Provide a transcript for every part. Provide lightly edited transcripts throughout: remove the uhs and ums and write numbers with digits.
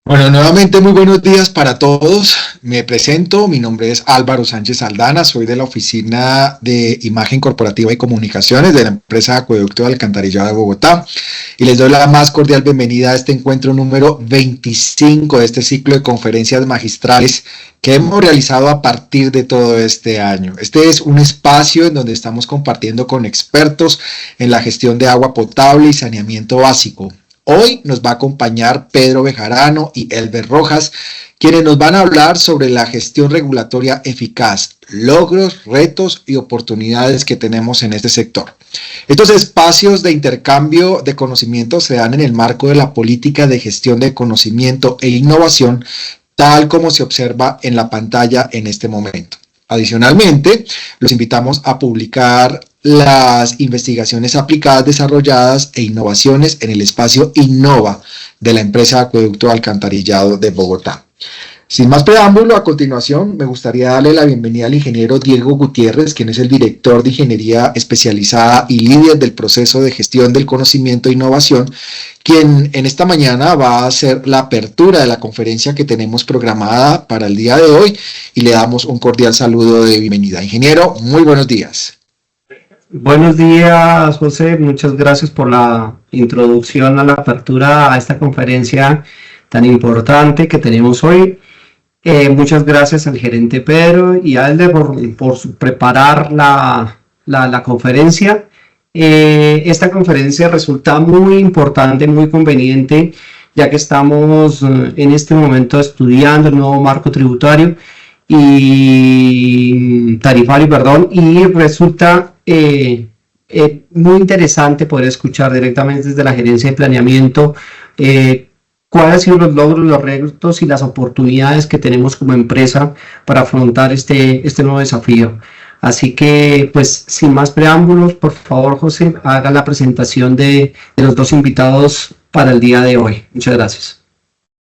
Bueno, nuevamente muy buenos días para todos. Me presento, mi nombre es Álvaro Sánchez Aldana, soy de la Oficina de Imagen Corporativa y Comunicaciones de la empresa Acueducto de Alcantarillado de Bogotá y les doy la más cordial bienvenida a este encuentro número 25 de este ciclo de conferencias magistrales que hemos realizado a partir de todo este año. Este es un espacio en donde estamos compartiendo con expertos en la gestión de agua potable y saneamiento básico. Hoy nos va a acompañar Pedro Bejarano y Elber Rojas, quienes nos van a hablar sobre la gestión regulatoria eficaz, logros, retos y oportunidades que tenemos en este sector. Estos espacios de intercambio de conocimiento se dan en el marco de la política de gestión de conocimiento e innovación, tal como se observa en la pantalla en este momento. Adicionalmente, los invitamos a publicar las investigaciones aplicadas, desarrolladas e innovaciones en el espacio Innova de la empresa Acueducto Alcantarillado de Bogotá. Sin más preámbulo, a continuación me gustaría darle la bienvenida al ingeniero Diego Gutiérrez, quien es el director de Ingeniería Especializada y líder del proceso de gestión del conocimiento e innovación, quien en esta mañana va a hacer la apertura de la conferencia que tenemos programada para el día de hoy y le damos un cordial saludo de bienvenida. Ingeniero, muy buenos días. Buenos días, José. Muchas gracias por la introducción a la apertura a esta conferencia tan importante que tenemos hoy. Muchas gracias al gerente Pedro y a Alde por preparar la conferencia. Esta conferencia resulta muy importante, muy conveniente, ya que estamos en este momento estudiando el nuevo marco tributario y tarifario, perdón, y resulta muy interesante poder escuchar directamente desde la gerencia de planeamiento cuáles han sido los logros, los retos y las oportunidades que tenemos como empresa para afrontar este nuevo desafío. Así que, pues, sin más preámbulos, por favor, José, haga la presentación de los dos invitados para el día de hoy. Muchas gracias.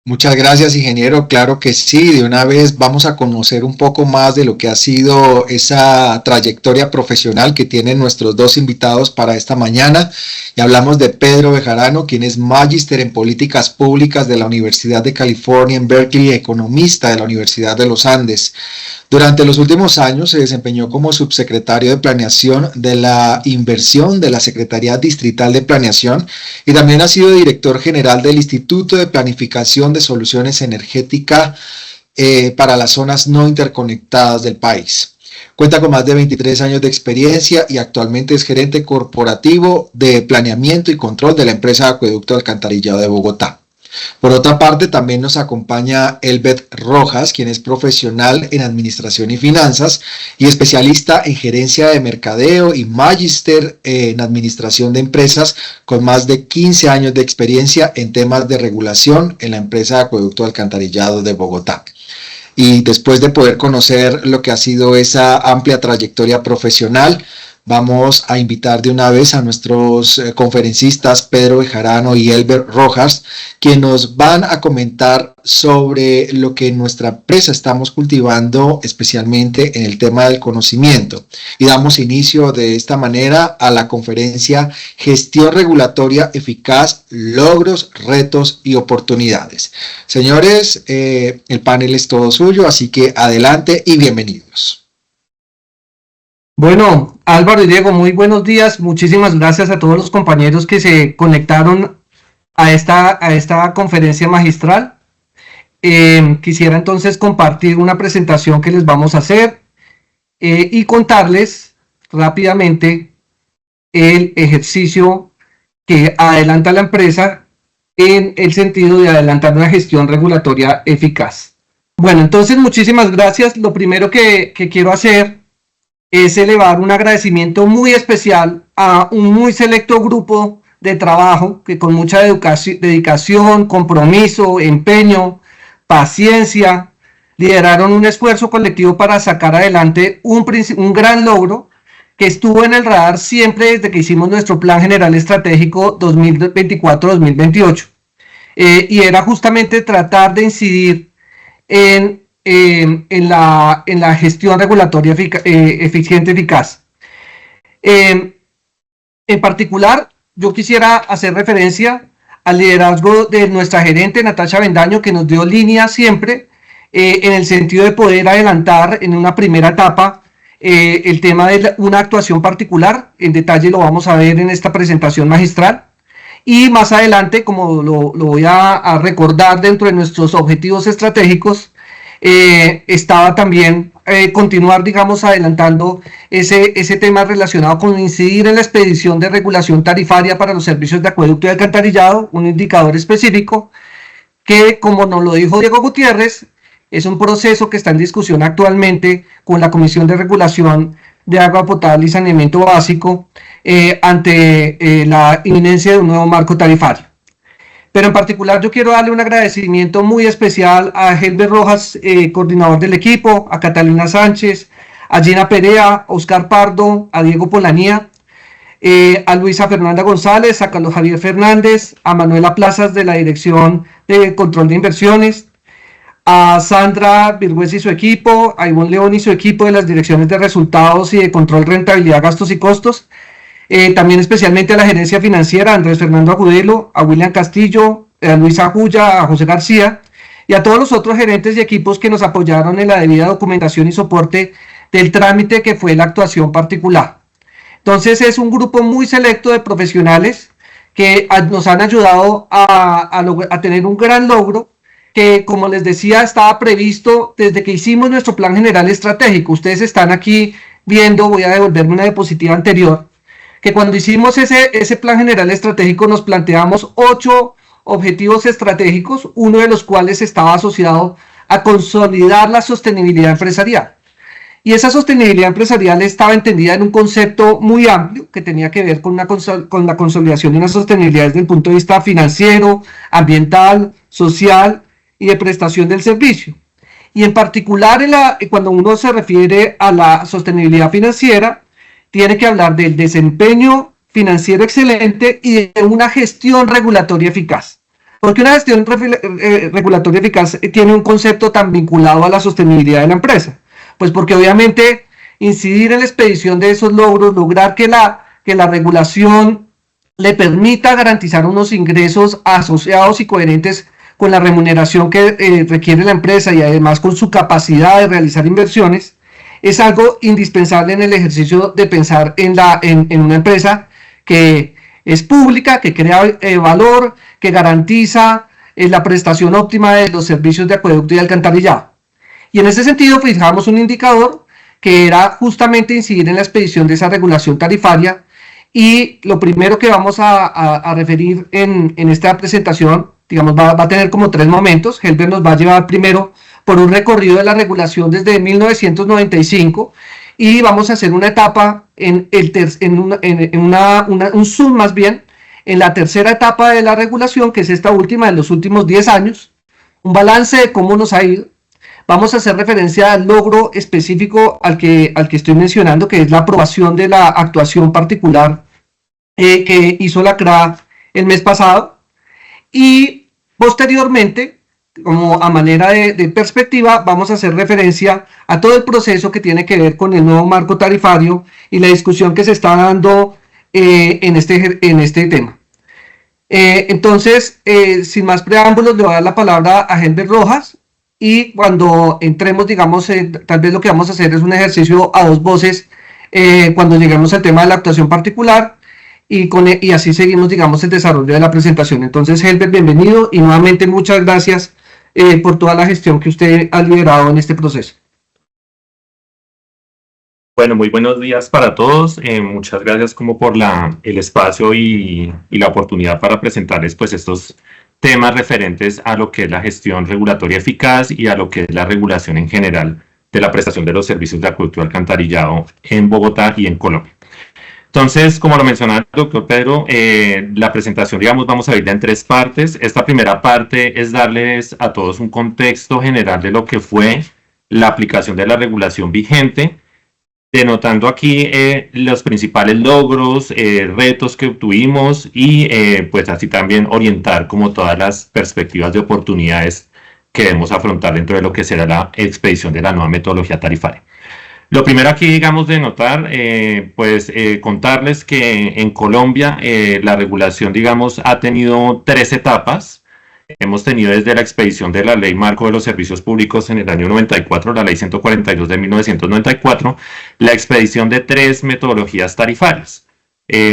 Muchas gracias, ingeniero. Claro que sí, de una vez vamos a conocer un poco más de lo que ha sido esa trayectoria profesional que tienen nuestros dos invitados para esta mañana. Y hablamos de Pedro Bejarano, quien es magíster en políticas públicas de la Universidad de California en Berkeley y economista de la Universidad de los Andes. Durante los últimos años se desempeñó como subsecretario de Planeación de la Inversión de la Secretaría Distrital de Planeación y también ha sido director general del Instituto de Planificación de Soluciones Energéticas para las zonas no interconectadas del país. Cuenta con más de 23 años de experiencia y actualmente es gerente corporativo de planeamiento y control de la empresa Acueducto Alcantarillado de Bogotá. Por otra parte, también nos acompaña Elber Rojas, quien es profesional en administración y finanzas y especialista en gerencia de mercadeo y magíster en administración de empresas con más de 15 años de experiencia en temas de regulación en la empresa Acueducto Alcantarillado de Bogotá. Y después de poder conocer lo que ha sido esa amplia trayectoria profesional, vamos a invitar de una vez a nuestros conferencistas Pedro Bejarano y Elber Rojas, quienes nos van a comentar sobre lo que en nuestra empresa estamos cultivando, especialmente en el tema del conocimiento. Y damos inicio de esta manera a la conferencia Gestión Regulatoria Eficaz, Logros, Retos y Oportunidades. Señores, el panel es todo suyo, así que adelante y bienvenidos. Bueno, Álvaro y Diego, muy buenos días. Muchísimas gracias a todos los compañeros que se conectaron a esta conferencia magistral. Quisiera entonces compartir una presentación que les vamos a hacer y contarles rápidamente el ejercicio que adelanta la empresa en el sentido de adelantar una gestión regulatoria eficaz. Bueno, entonces muchísimas gracias. Lo primero que quiero hacer es elevar un agradecimiento muy especial a un muy selecto grupo de trabajo que con mucha dedicación, compromiso, empeño, paciencia, lideraron un esfuerzo colectivo para sacar adelante un gran logro que estuvo en el radar siempre desde que hicimos nuestro Plan General Estratégico 2024-2028. Y era justamente tratar de incidir en la gestión regulatoria eficiente, eficaz. En particular, yo quisiera hacer referencia al liderazgo de nuestra gerente Natasha Bendaño, que nos dio línea siempre en el sentido de poder adelantar en una primera etapa el tema de una actuación particular. En detalle lo vamos a ver en esta presentación magistral. Y más adelante, como lo voy a recordar dentro de nuestros objetivos estratégicos, estaba también continuar, digamos, adelantando ese tema relacionado con incidir en la expedición de regulación tarifaria para los servicios de acueducto y alcantarillado, un indicador específico que, como nos lo dijo Diego Gutiérrez, es un proceso que está en discusión actualmente con la Comisión de Regulación de Agua Potable y Saneamiento Básico ante la inminencia de un nuevo marco tarifario. Pero en particular yo quiero darle un agradecimiento muy especial a Helber Rojas, coordinador del equipo, a Catalina Sánchez, a Gina Perea, a Oscar Pardo, a Diego Polanía, a Luisa Fernanda González, a Carlos Javier Fernández, a Manuela Plazas de la Dirección de Control de Inversiones, a Sandra Virgüez y su equipo, a Ivonne León y su equipo de las direcciones de resultados y de control, rentabilidad, gastos y costos, también especialmente a la gerencia financiera, a Andrés Fernando Agudelo, a William Castillo, a Luisa Juya, a José García y a todos los otros gerentes y equipos que nos apoyaron en la debida documentación y soporte del trámite que fue la actuación particular. Entonces es un grupo muy selecto de profesionales que nos han ayudado a tener un gran logro que, como les decía, estaba previsto desde que hicimos nuestro plan general estratégico. Ustedes están aquí viendo, voy a devolverme una diapositiva anterior, que cuando hicimos ese plan general estratégico nos planteamos 8 objetivos estratégicos, uno de los cuales estaba asociado a consolidar la sostenibilidad empresarial. Y esa sostenibilidad empresarial estaba entendida en un concepto muy amplio que tenía que ver con la consolidación de una sostenibilidad desde el punto de vista financiero, ambiental, social y de prestación del servicio. Y en particular, cuando uno se refiere a la sostenibilidad financiera, tiene que hablar del desempeño financiero excelente y de una gestión regulatoria eficaz. Porque una gestión regulatoria eficaz tiene un concepto tan vinculado a la sostenibilidad de la empresa. Pues porque obviamente incidir en la expedición de esos logros, lograr que la regulación le permita garantizar unos ingresos asociados y coherentes con la remuneración que requiere la empresa y además con su capacidad de realizar inversiones, es algo indispensable en el ejercicio de pensar en una empresa que es pública, que crea valor, que garantiza la prestación óptima de los servicios de acueducto y alcantarillado. Y en ese sentido fijamos un indicador que era justamente incidir en la expedición de esa regulación tarifaria, y lo primero que vamos a referir en esta presentación, digamos, va a tener como 3 momentos. Helber nos va a llevar primero por un recorrido de la regulación desde 1995 y vamos a hacer una etapa un zoom más bien en la tercera etapa de la regulación, que es esta última de los últimos 10 años, un balance de cómo nos ha ido. Vamos a hacer referencia al logro específico al que estoy mencionando, que es la aprobación de la actuación particular que hizo la CRA el mes pasado, y posteriormente, como a manera de perspectiva, vamos a hacer referencia a todo el proceso que tiene que ver con el nuevo marco tarifario y la discusión que se está dando en este tema. Entonces, sin más preámbulos, le voy a dar la palabra a Helber Rojas, y cuando entremos, digamos, tal vez lo que vamos a hacer es un ejercicio a 2 voces cuando lleguemos al tema de la actuación particular, y así seguimos, digamos, el desarrollo de la presentación. Entonces, Helber, bienvenido, y nuevamente muchas gracias por toda la gestión que usted ha liderado en este proceso. Bueno, muy buenos días para todos. Muchas gracias como por el espacio y la oportunidad para presentarles pues estos temas referentes a lo que es la gestión regulatoria eficaz y a lo que es la regulación en general de la prestación de los servicios de acueducto y alcantarillado en Bogotá y en Colombia. Entonces, como lo mencionaba el doctor Pedro, la presentación, digamos, vamos a verla en 3 partes. Esta primera parte es darles a todos un contexto general de lo que fue la aplicación de la regulación vigente, denotando aquí los principales logros, retos que obtuvimos y pues así también orientar como todas las perspectivas de oportunidades que debemos afrontar dentro de lo que será la expedición de la nueva metodología tarifaria. Lo primero aquí, digamos, de notar, contarles que en Colombia la regulación, digamos, ha tenido 3 etapas. Hemos tenido desde la expedición de la Ley Marco de los Servicios Públicos en el año 94, la Ley 142 de 1994, la expedición de 3 metodologías tarifarias.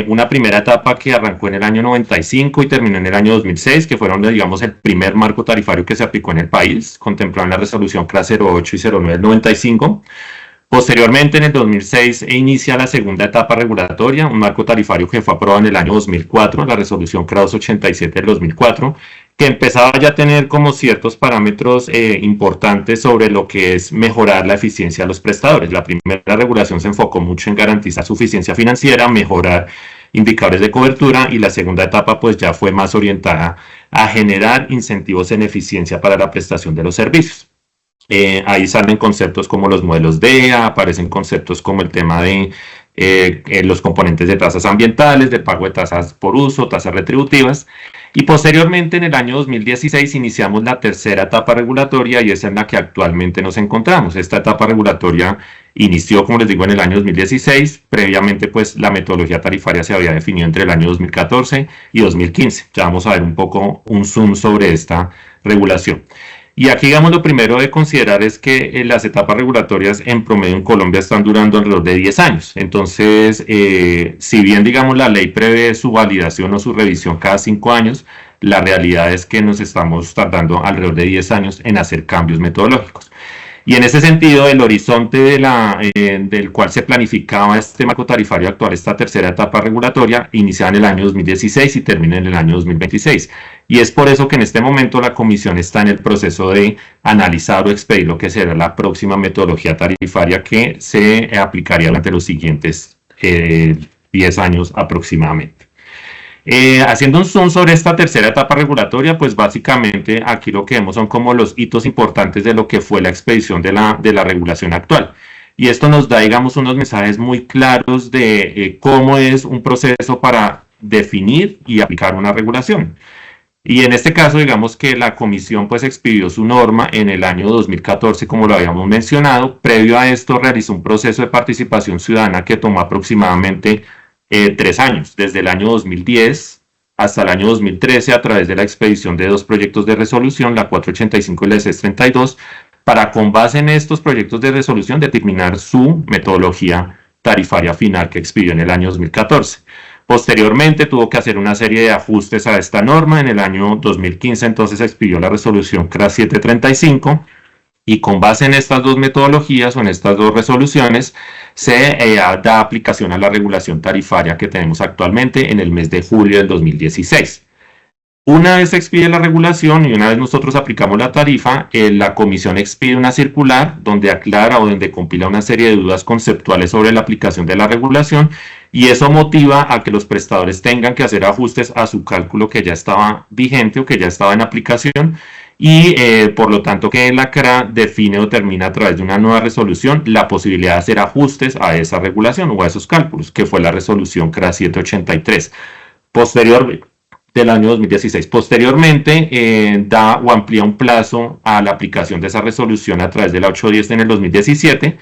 Una primera etapa que arrancó en el año 95 y terminó en el año 2006, que fueron, digamos, el primer marco tarifario que se aplicó en el país, contemplado en la resolución CRA 08 y 09 del 95. Posteriormente, en el 2006, inicia la segunda etapa regulatoria, un marco tarifario que fue aprobado en el año 2004, la resolución CRA 287 del 2004, que empezaba ya a tener como ciertos parámetros importantes sobre lo que es mejorar la eficiencia de los prestadores. La primera regulación se enfocó mucho en garantizar suficiencia financiera, mejorar indicadores de cobertura, y la segunda etapa pues ya fue más orientada a generar incentivos en eficiencia para la prestación de los servicios. Ahí salen conceptos como los modelos DEA, aparecen conceptos como el tema de los componentes de tasas ambientales, de pago de tasas por uso, tasas retributivas, y posteriormente en el año 2016 iniciamos la tercera etapa regulatoria, y es en la que actualmente nos encontramos. Esta etapa regulatoria inició, como les digo, en el año 2016, previamente pues la metodología tarifaria se había definido entre el año 2014 y 2015. Ya vamos a ver un poco un zoom sobre esta regulación. Y aquí, digamos, lo primero de considerar es que las etapas regulatorias en promedio en Colombia están durando alrededor de 10 años. Entonces, si bien, digamos, la ley prevé su validación o su revisión cada 5 años, la realidad es que nos estamos tardando alrededor de 10 años en hacer cambios metodológicos. Y en ese sentido, el horizonte del cual se planificaba este marco tarifario actual, esta tercera etapa regulatoria, inicia en el año 2016 y termina en el año 2026. Y es por eso que en este momento la Comisión está en el proceso de analizar o expedir lo que será la próxima metodología tarifaria que se aplicaría durante los siguientes 10 años aproximadamente. Haciendo un zoom sobre esta tercera etapa regulatoria, pues básicamente aquí lo que vemos son como los hitos importantes de lo que fue la expedición de la regulación actual. Y esto nos da, digamos, unos mensajes muy claros de cómo es un proceso para definir y aplicar una regulación. Y en este caso, digamos que la Comisión pues expidió su norma en el año 2014, como lo habíamos mencionado. Previo a esto realizó un proceso de participación ciudadana que tomó aproximadamente 3 años, desde el año 2010 hasta el año 2013, a través de la expedición de 2 proyectos de resolución, la 485 y la 632, para, con base en estos proyectos de resolución, determinar su metodología tarifaria final que expidió en el año 2014. Posteriormente tuvo que hacer una serie de ajustes a esta norma. En el año 2015 entonces expidió la resolución CRA 735, y con base en estas 2 metodologías o en estas 2 resoluciones se da aplicación a la regulación tarifaria que tenemos actualmente en el mes de julio del 2016. Una vez se expide la regulación y una vez nosotros aplicamos la tarifa, la Comisión expide una circular donde aclara o donde compila una serie de dudas conceptuales sobre la aplicación de la regulación, y eso motiva a que los prestadores tengan que hacer ajustes a su cálculo que ya estaba vigente o que ya estaba en aplicación, y por lo tanto que la CRA define o determina a través de una nueva resolución la posibilidad de hacer ajustes a esa regulación o a esos cálculos, que fue la resolución CRA 783 del año 2016. Posteriormente da o amplía un plazo a la aplicación de esa resolución a través de la 810 en el 2017.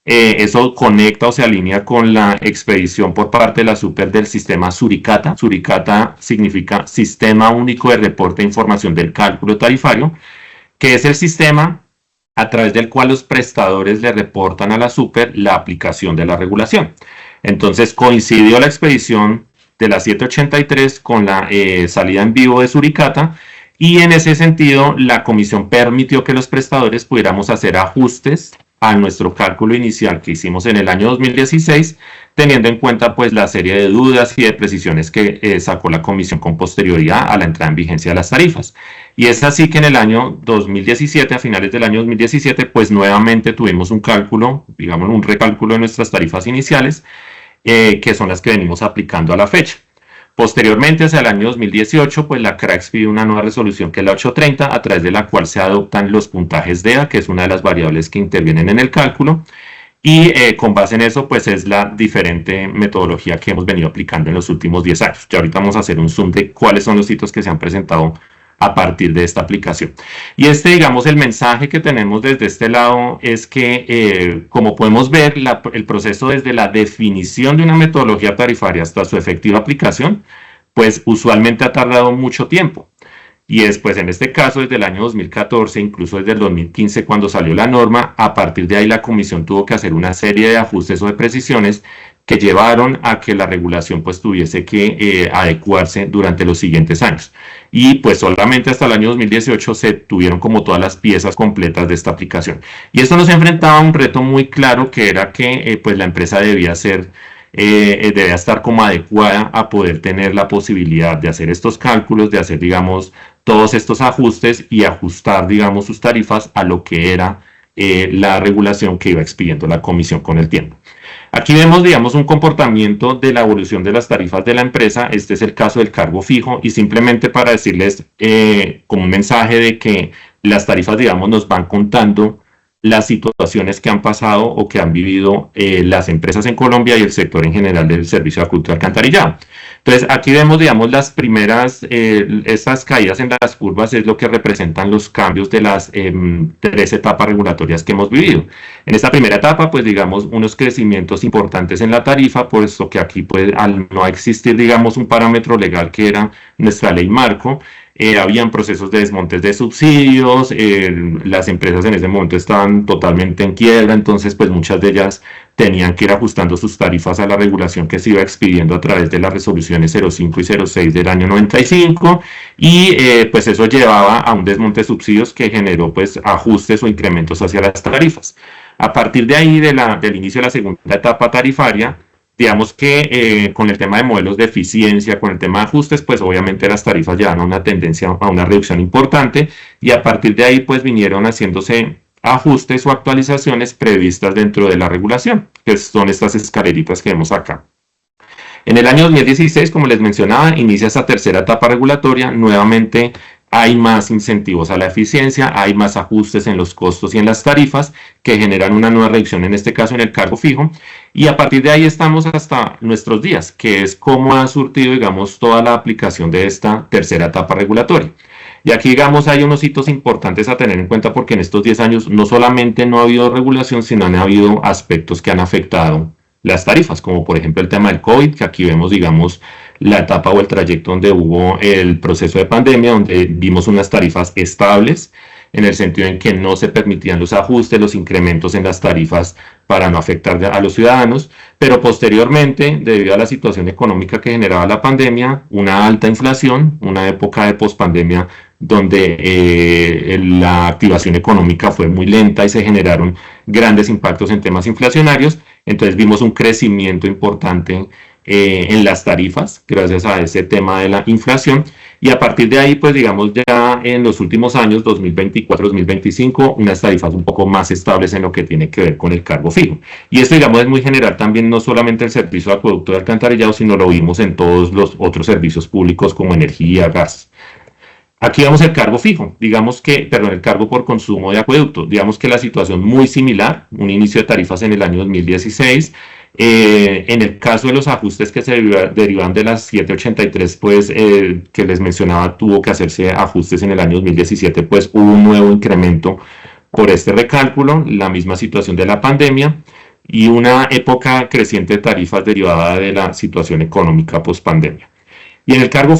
Eso conecta o se alinea con la expedición por parte de la Super del sistema Suricata. Suricata significa Sistema Único de Reporte de Información del Cálculo Tarifario, que es el sistema a través del cual los prestadores le reportan a la Super la aplicación de la regulación. Entonces coincidió la expedición de la 783 con la salida en vivo de Suricata, y en ese sentido la Comisión permitió que los prestadores pudiéramos hacer ajustes a nuestro cálculo inicial que hicimos en el año 2016, teniendo en cuenta pues la serie de dudas y de precisiones que sacó la Comisión con posterioridad a la entrada en vigencia de las tarifas. Y es así que en el año 2017, a finales del año 2017, pues nuevamente tuvimos un cálculo, digamos un recálculo de nuestras tarifas iniciales, que son las que venimos aplicando a la fecha. Posteriormente, hacia el año 2018, pues la CRA expide una nueva resolución que es la 830, a través de la cual se adoptan los puntajes DEA, que es una de las variables que intervienen en el cálculo, y con base en eso, pues es la diferente metodología que hemos venido aplicando en los últimos 10 años. Ya ahorita vamos a hacer un zoom de cuáles son los hitos que se han presentado a partir de esta aplicación. Y digamos, el mensaje que tenemos desde este lado es que, como podemos ver, el proceso desde la definición de una metodología tarifaria hasta su efectiva aplicación, pues usualmente ha tardado mucho tiempo. Y pues en este caso desde el año 2014, incluso desde el 2015 cuando salió la norma, a partir de ahí la comisión tuvo que hacer una serie de ajustes o de precisiones que llevaron a que la regulación pues tuviese que adecuarse durante los siguientes años. Y pues solamente hasta el año 2018 se tuvieron como todas las piezas completas de esta aplicación. Y esto nos enfrentaba a un reto muy claro, que era que pues la empresa debía estar como adecuada a poder tener la posibilidad de hacer estos cálculos, de hacer, digamos, todos estos ajustes y ajustar, digamos, sus tarifas a lo que era la regulación que iba expidiendo la comisión con el tiempo. Aquí vemos, digamos, un comportamiento de la evolución de las tarifas de la empresa. Este es el caso del cargo fijo, y simplemente para decirles como un mensaje de que las tarifas, digamos, nos van contando las situaciones que han pasado o que han vivido las empresas en Colombia y el sector en general del servicio de acueducto y alcantarillado. Entonces, aquí vemos, digamos, las primeras, estas caídas en las curvas es lo que representan los cambios de las 3 etapas regulatorias que hemos vivido. En esta primera etapa, pues, digamos, unos crecimientos importantes en la tarifa, puesto que aquí, pues, al no existir, digamos, un parámetro legal que era nuestra ley marco, habían procesos de desmontes de subsidios, las empresas en ese momento estaban totalmente en quiebra, entonces pues muchas de ellas tenían que ir ajustando sus tarifas a la regulación que se iba expidiendo a través de las resoluciones 05 y 06 del año 95, y pues eso llevaba a un desmonte de subsidios que generó pues ajustes o incrementos hacia las tarifas. A partir de ahí, del inicio de la segunda etapa tarifaria, digamos que con el tema de modelos de eficiencia, con el tema de ajustes, pues obviamente las tarifas llevan a una tendencia a una reducción importante, y a partir de ahí pues vinieron haciéndose ajustes o actualizaciones previstas dentro de la regulación, que son estas escaleritas que vemos acá. En el año 2016, como les mencionaba, inicia esta tercera etapa regulatoria. Nuevamente hay más incentivos a la eficiencia, hay más ajustes en los costos y en las tarifas que generan una nueva reducción, en este caso en el cargo fijo, y a partir de ahí estamos hasta nuestros días, que es cómo ha surtido, digamos, toda la aplicación de esta tercera etapa regulatoria. Y aquí, digamos, hay unos hitos importantes a tener en cuenta, porque en estos 10 años no solamente no ha habido regulación, sino han habido aspectos que han afectado las tarifas, como por ejemplo el tema del COVID, que aquí vemos, digamos, la etapa o el trayecto donde hubo el proceso de pandemia, donde vimos unas tarifas estables, en el sentido en que no se permitían los ajustes, los incrementos en las tarifas para no afectar a los ciudadanos, pero posteriormente, debido a la situación económica que generaba la pandemia, una alta inflación, una época de pospandemia donde la activación económica fue muy lenta y se generaron grandes impactos en temas inflacionarios, entonces vimos un crecimiento importante en las tarifas gracias a ese tema de la inflación, y a partir de ahí pues digamos ya en los últimos años 2024-2025 unas tarifas un poco más estables en lo que tiene que ver con el cargo fijo. Y esto digamos es muy general también, no solamente el servicio de acueducto y alcantarillado, sino lo vimos en todos los otros servicios públicos como energía, gas. Aquí vemos el cargo fijo, el cargo por consumo de acueducto, digamos que la situación muy similar, un inicio de tarifas en el año 2016, en el caso de los ajustes que se derivan de las 783, pues que les mencionaba, tuvo que hacerse ajustes en el año 2017, pues hubo un nuevo incremento por este recálculo, la misma situación de la pandemia y una época creciente de tarifas derivada de la situación económica post pandemia. Y en el cargo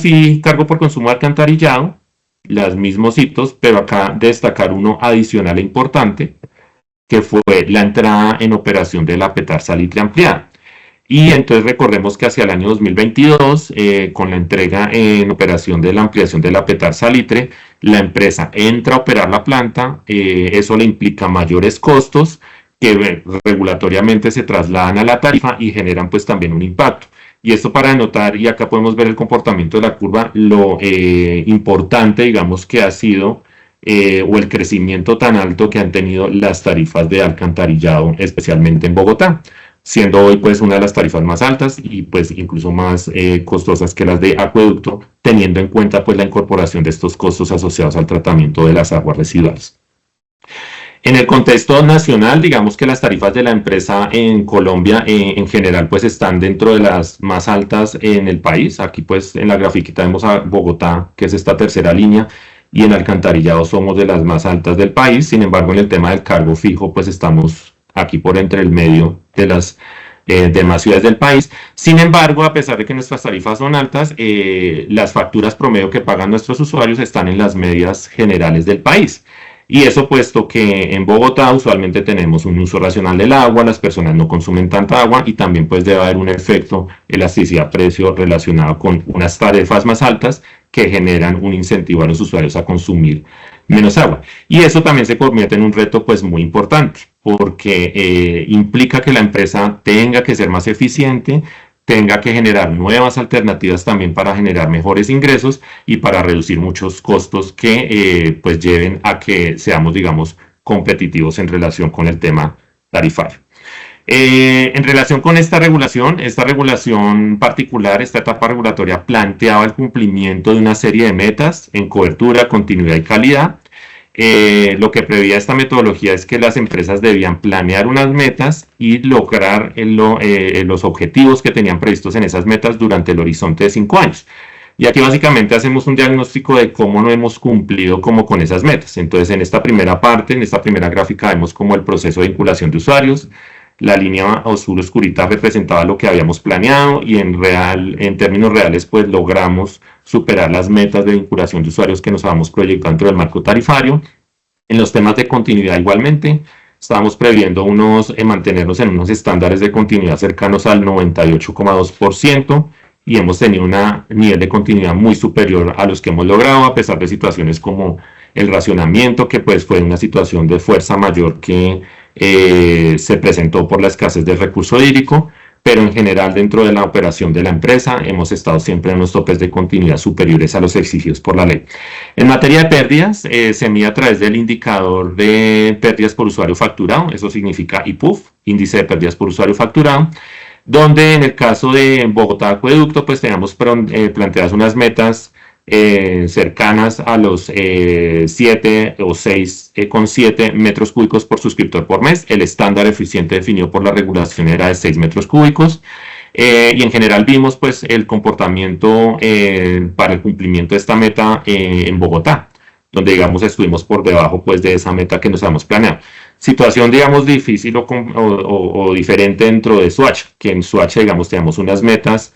por consumo de alcantarillado, los mismos hitos, pero acá destacar uno adicional e importante, que fue la entrada en operación de la PETAR Salitre ampliada. Y entonces recordemos que hacia el año 2022, con la entrega en operación de la ampliación de la PETAR Salitre, la empresa entra a operar la planta, eso le implica mayores costos que regulatoriamente se trasladan a la tarifa y generan pues también un impacto. Y esto para denotar, y acá podemos ver el comportamiento de la curva, lo importante, digamos, que ha sido o el crecimiento tan alto que han tenido las tarifas de alcantarillado, especialmente en Bogotá, siendo hoy pues una de las tarifas más altas y pues incluso más costosas que las de acueducto, teniendo en cuenta pues la incorporación de estos costos asociados al tratamiento de las aguas residuales. En el contexto nacional, digamos que las tarifas de la empresa en Colombia en general pues están dentro de las más altas en el país. Aquí pues en la grafiquita vemos a Bogotá, que es esta tercera línea, y en alcantarillado somos de las más altas del país. Sin embargo, en el tema del cargo fijo, pues estamos aquí por entre el medio de las demás ciudades del país. Sin embargo, a pesar de que nuestras tarifas son altas, las facturas promedio que pagan nuestros usuarios están en las medias generales del país. Y eso puesto que en Bogotá usualmente tenemos un uso racional del agua, las personas no consumen tanta agua y también pues debe haber un efecto elasticidad-precio relacionado con unas tarifas más altas que generan un incentivo a los usuarios a consumir menos agua. Y eso también se convierte en un reto pues muy importante porque implica que la empresa tenga que ser más eficiente, tenga que generar nuevas alternativas también para generar mejores ingresos y para reducir muchos costos que pues lleven a que seamos, digamos, competitivos en relación con el tema tarifario. En relación con esta regulación particular, esta etapa regulatoria planteaba el cumplimiento de una serie de metas en cobertura, continuidad y calidad. Lo que preveía esta metodología es que las empresas debían planear unas metas y lograr los objetivos que tenían previstos en esas metas durante el horizonte de 5 años. Y aquí básicamente hacemos un diagnóstico de cómo no hemos cumplido como con esas metas. Entonces en esta primera parte, en esta primera gráfica vemos como el proceso de vinculación de usuarios. La línea azul oscurita representaba lo que habíamos planeado y en términos reales pues logramos superar las metas de vinculación de usuarios que nos habíamos proyectado dentro del marco tarifario. En los temas de continuidad igualmente, estábamos previendo mantenernos en unos estándares de continuidad cercanos al 98,2% y hemos tenido un nivel de continuidad muy superior a los que hemos logrado a pesar de situaciones como el racionamiento, que pues fue una situación de fuerza mayor que se presentó por la escasez del recurso hídrico, pero en general dentro de la operación de la empresa hemos estado siempre en unos topes de continuidad superiores a los exigidos por la ley. En materia de pérdidas, se mide a través del indicador de pérdidas por usuario facturado, eso significa IPUF, índice de pérdidas por usuario facturado, donde en el caso de Bogotá Acueducto pues teníamos planteadas unas metas cercanas a los 7 o 6,7 metros cúbicos por suscriptor por mes. El estándar eficiente definido por la regulación era de 6 metros cúbicos. Y en general vimos pues el comportamiento para el cumplimiento de esta meta en Bogotá, donde digamos estuvimos por debajo pues de esa meta que nos habíamos planeado. Situación digamos difícil o diferente dentro de Swatch, que en Swatch digamos tenemos unas metas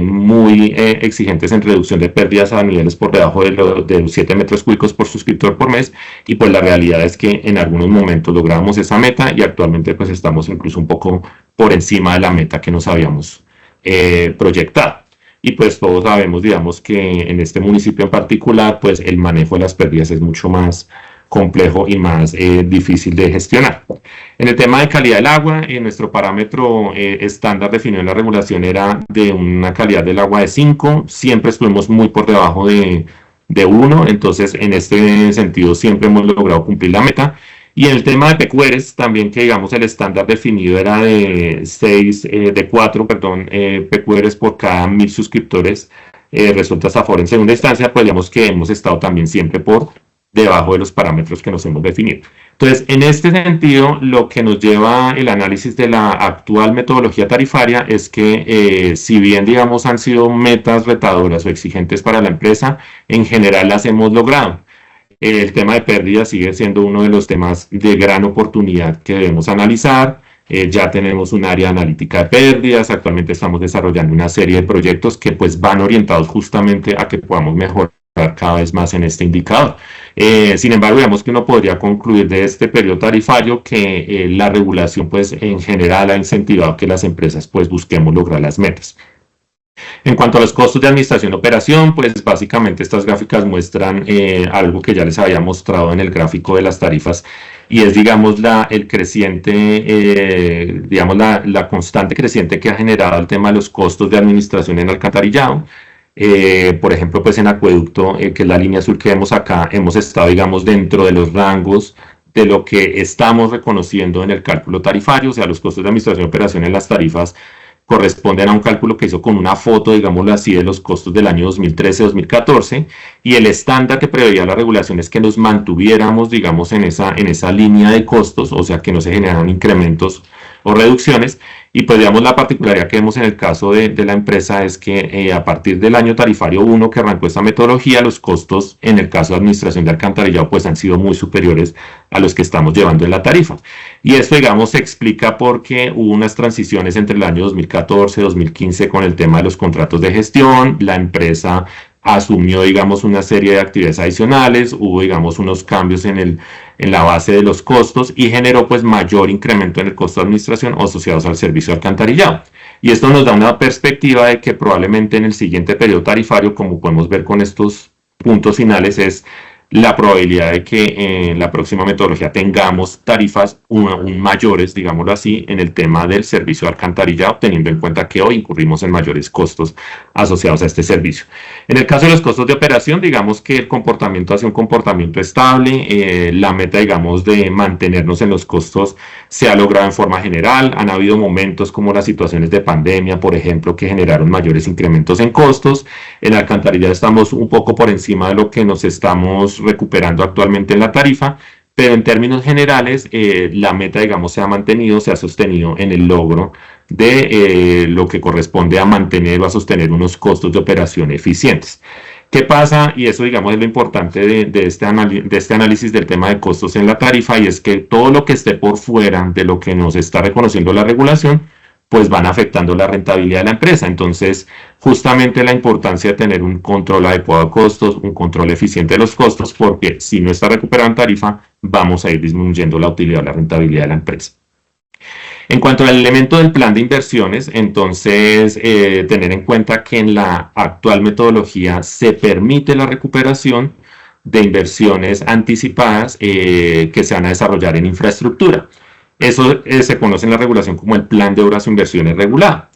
muy exigentes en reducción de pérdidas a niveles por debajo de los 7 metros cúbicos por suscriptor por mes, y pues la realidad es que en algunos momentos logramos esa meta y actualmente pues estamos incluso un poco por encima de la meta que nos habíamos proyectado. Y pues todos sabemos, digamos, que en este municipio en particular pues el manejo de las pérdidas es mucho más complejo y más difícil de gestionar. En el tema de calidad del agua, nuestro parámetro estándar definido en la regulación era de una calidad del agua de 5, siempre estuvimos muy por debajo de 1, entonces en este sentido siempre hemos logrado cumplir la meta. Y en el tema de PQRs, también que digamos el estándar definido era de 4 PQRs por cada 1000 suscriptores resueltas a favor en segunda instancia, pues digamos que hemos estado también siempre por debajo de los parámetros que nos hemos definido. Entonces, en este sentido, lo que nos lleva el análisis de la actual metodología tarifaria es que, si bien, digamos, han sido metas retadoras o exigentes para la empresa, en general las hemos logrado. El tema de pérdidas sigue siendo uno de los temas de gran oportunidad que debemos analizar. Ya tenemos un área analítica de pérdidas, actualmente estamos desarrollando una serie de proyectos que pues van orientados justamente a que podamos mejorar cada vez más en este indicador. Sin embargo, digamos que uno podría concluir de este periodo tarifario que la regulación pues en general ha incentivado que las empresas pues busquemos lograr las metas. En cuanto a los costos de administración y operación, pues básicamente estas gráficas muestran algo que ya les había mostrado en el gráfico de las tarifas, y es digamos la constante creciente que ha generado el tema de los costos de administración en alcantarillado. Por ejemplo, pues en acueducto, que es la línea azul que vemos acá, hemos estado, digamos, dentro de los rangos de lo que estamos reconociendo en el cálculo tarifario, o sea, los costos de administración y operación en las tarifas corresponden a un cálculo que hizo con una foto, digámoslo así, de los costos del año 2013-2014, y el estándar que preveía la regulación es que nos mantuviéramos, digamos, en esa línea de costos, o sea, que no se generaran incrementos o reducciones. Y pues digamos la particularidad que vemos en el caso de la empresa es que a partir del año tarifario 1 que arrancó esta metodología, los costos en el caso de administración de alcantarillado pues han sido muy superiores a los que estamos llevando en la tarifa. Y esto digamos se explica porque hubo unas transiciones entre el año 2014 y 2015 con el tema de los contratos de gestión, la empresa asumió, digamos, una serie de actividades adicionales, hubo, digamos, unos cambios en la base de los costos y generó, pues, mayor incremento en el costo de administración asociados al servicio de alcantarillado. Y esto nos da una perspectiva de que probablemente en el siguiente periodo tarifario, como podemos ver con estos puntos finales, es la probabilidad de que en la próxima metodología tengamos tarifas aún mayores, digámoslo así, en el tema del servicio de alcantarillado, teniendo en cuenta que hoy incurrimos en mayores costos asociados a este servicio. En el caso de los costos de operación, digamos que el comportamiento ha sido un comportamiento estable, la meta, digamos, de mantenernos en los costos se ha logrado en forma general. Han habido momentos como las situaciones de pandemia, por ejemplo, que generaron mayores incrementos en costos. En alcantarillado estamos un poco por encima de lo que nos estamos recuperando actualmente en la tarifa, pero en términos generales la meta, digamos, se ha mantenido, se ha sostenido en el logro de lo que corresponde a mantener o a sostener unos costos de operación eficientes. ¿Qué pasa? Y eso, digamos, es lo importante de este análisis del tema de costos en la tarifa, y es que todo lo que esté por fuera de lo que nos está reconociendo la regulación, pues van afectando la rentabilidad de la empresa. Entonces, justamente la importancia de tener un control adecuado de costos, un control eficiente de los costos, porque si no está recuperado en tarifa, vamos a ir disminuyendo la utilidad o la rentabilidad de la empresa. En cuanto al elemento del plan de inversiones, entonces tener en cuenta que en la actual metodología se permite la recuperación de inversiones anticipadas que se van a desarrollar en infraestructura. Eso se conoce en la regulación como el plan de obras o inversiones regulado.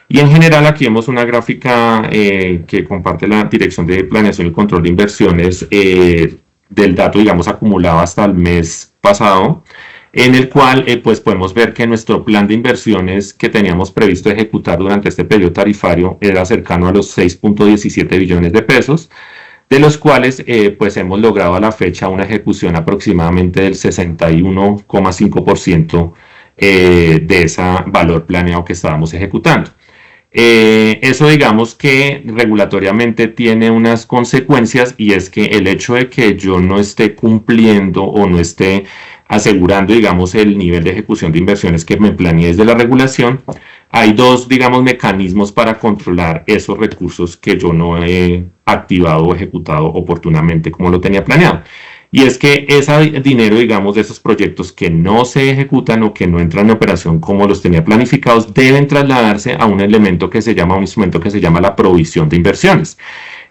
Y en general aquí vemos una gráfica que comparte la Dirección de Planeación y Control de Inversiones del dato, digamos, acumulado hasta el mes pasado, en el cual pues podemos ver que nuestro plan de inversiones que teníamos previsto ejecutar durante este periodo tarifario era cercano a los 6.17 billones de pesos, de los cuales pues hemos logrado a la fecha una ejecución aproximadamente del 61,5% de ese valor planeado que estábamos ejecutando. Eso digamos que regulatoriamente tiene unas consecuencias, y es que el hecho de que yo no esté cumpliendo o no esté asegurando, digamos, el nivel de ejecución de inversiones que me planeé desde la regulación, hay dos, digamos, mecanismos para controlar esos recursos que yo no he activado o ejecutado oportunamente como lo tenía planeado. Y es que ese dinero, digamos, de esos proyectos que no se ejecutan o que no entran en operación como los tenía planificados, deben trasladarse a un elemento que se llama, un instrumento que se llama la provisión de inversiones,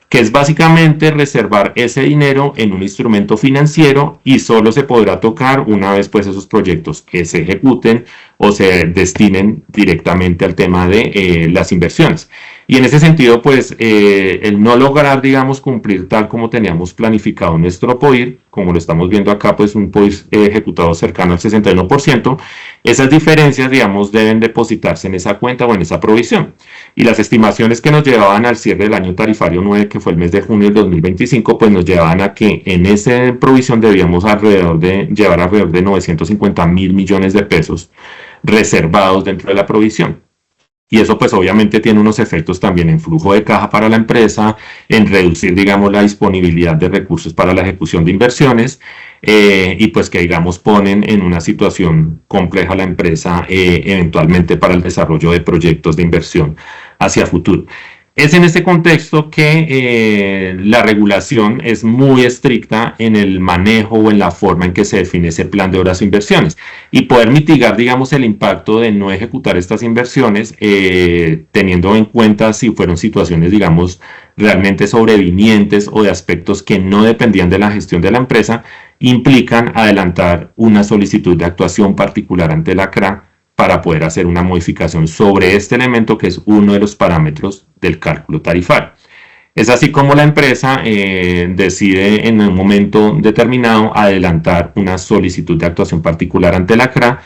que es básicamente reservar ese dinero en un instrumento financiero, y solo se podrá tocar una vez pues esos proyectos que se ejecuten o se destinen directamente al tema de las inversiones. Y en ese sentido, pues, el no lograr, digamos, cumplir tal como teníamos planificado nuestro POIR, como lo estamos viendo acá, pues un POIR ejecutado cercano al 61%, esas diferencias, digamos, deben depositarse en esa cuenta o en esa provisión. Y las estimaciones que nos llevaban al cierre del año tarifario 9, que fue el mes de junio del 2025, pues nos llevaban a que en esa provisión debíamos llevar alrededor de 950.000 millones de pesos reservados dentro de la provisión. Y eso pues obviamente tiene unos efectos también en flujo de caja para la empresa, en reducir, digamos, la disponibilidad de recursos para la ejecución de inversiones, y pues que, digamos, ponen en una situación compleja a la empresa eventualmente para el desarrollo de proyectos de inversión hacia futuro. Es en este contexto que la regulación es muy estricta en el manejo o en la forma en que se define ese plan de obras e inversiones, y poder mitigar, digamos, el impacto de no ejecutar estas inversiones, teniendo en cuenta si fueron situaciones, digamos, realmente sobrevinientes o de aspectos que no dependían de la gestión de la empresa, implican adelantar una solicitud de actuación particular ante la CRA para poder hacer una modificación sobre este elemento que es uno de los parámetros del cálculo tarifario. Es así como la empresa decide en un momento determinado adelantar una solicitud de actuación particular ante la CRA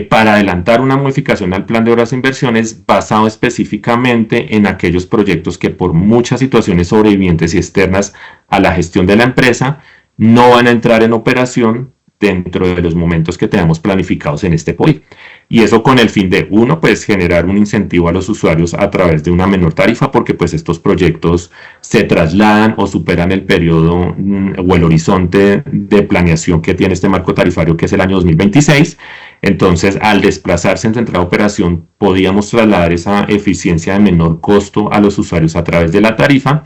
para adelantar una modificación al plan de obras e inversiones basado específicamente en aquellos proyectos que por muchas situaciones sobrevivientes y externas a la gestión de la empresa no van a entrar en operación dentro de los momentos que tenemos planificados en este POI. y eso con el fin de, uno, pues generar un incentivo a los usuarios a través de una menor tarifa, porque pues estos proyectos se trasladan o superan el periodo o el horizonte de planeación que tiene este marco tarifario, que es el año 2026. Entonces, al desplazarse en central de operación, podíamos trasladar esa eficiencia de menor costo a los usuarios a través de la tarifa,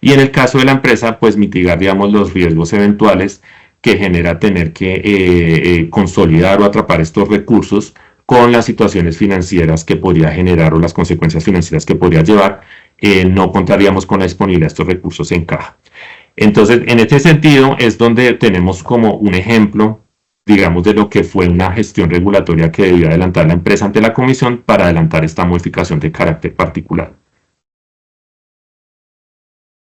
y en el caso de la empresa, pues mitigar, digamos, los riesgos eventuales que genera tener que consolidar o atrapar estos recursos con las situaciones financieras que podría generar o las consecuencias financieras que podría llevar, no contaríamos con la disponibilidad de estos recursos en caja. Entonces, en este sentido, es donde tenemos como un ejemplo, digamos, de lo que fue una gestión regulatoria que debió adelantar la empresa ante la comisión para adelantar esta modificación de carácter particular.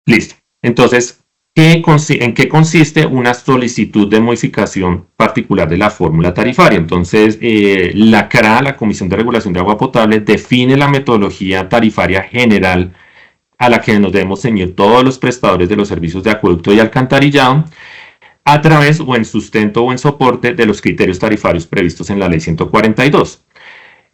Listo. Entonces, ¿en qué consiste una solicitud de modificación particular de la fórmula tarifaria? Entonces, la CRA, la Comisión de Regulación de Agua Potable, define la metodología tarifaria general a la que nos debemos ceñir todos los prestadores de los servicios de acueducto y alcantarillado, a través o en sustento o en soporte de los criterios tarifarios previstos en la Ley 142.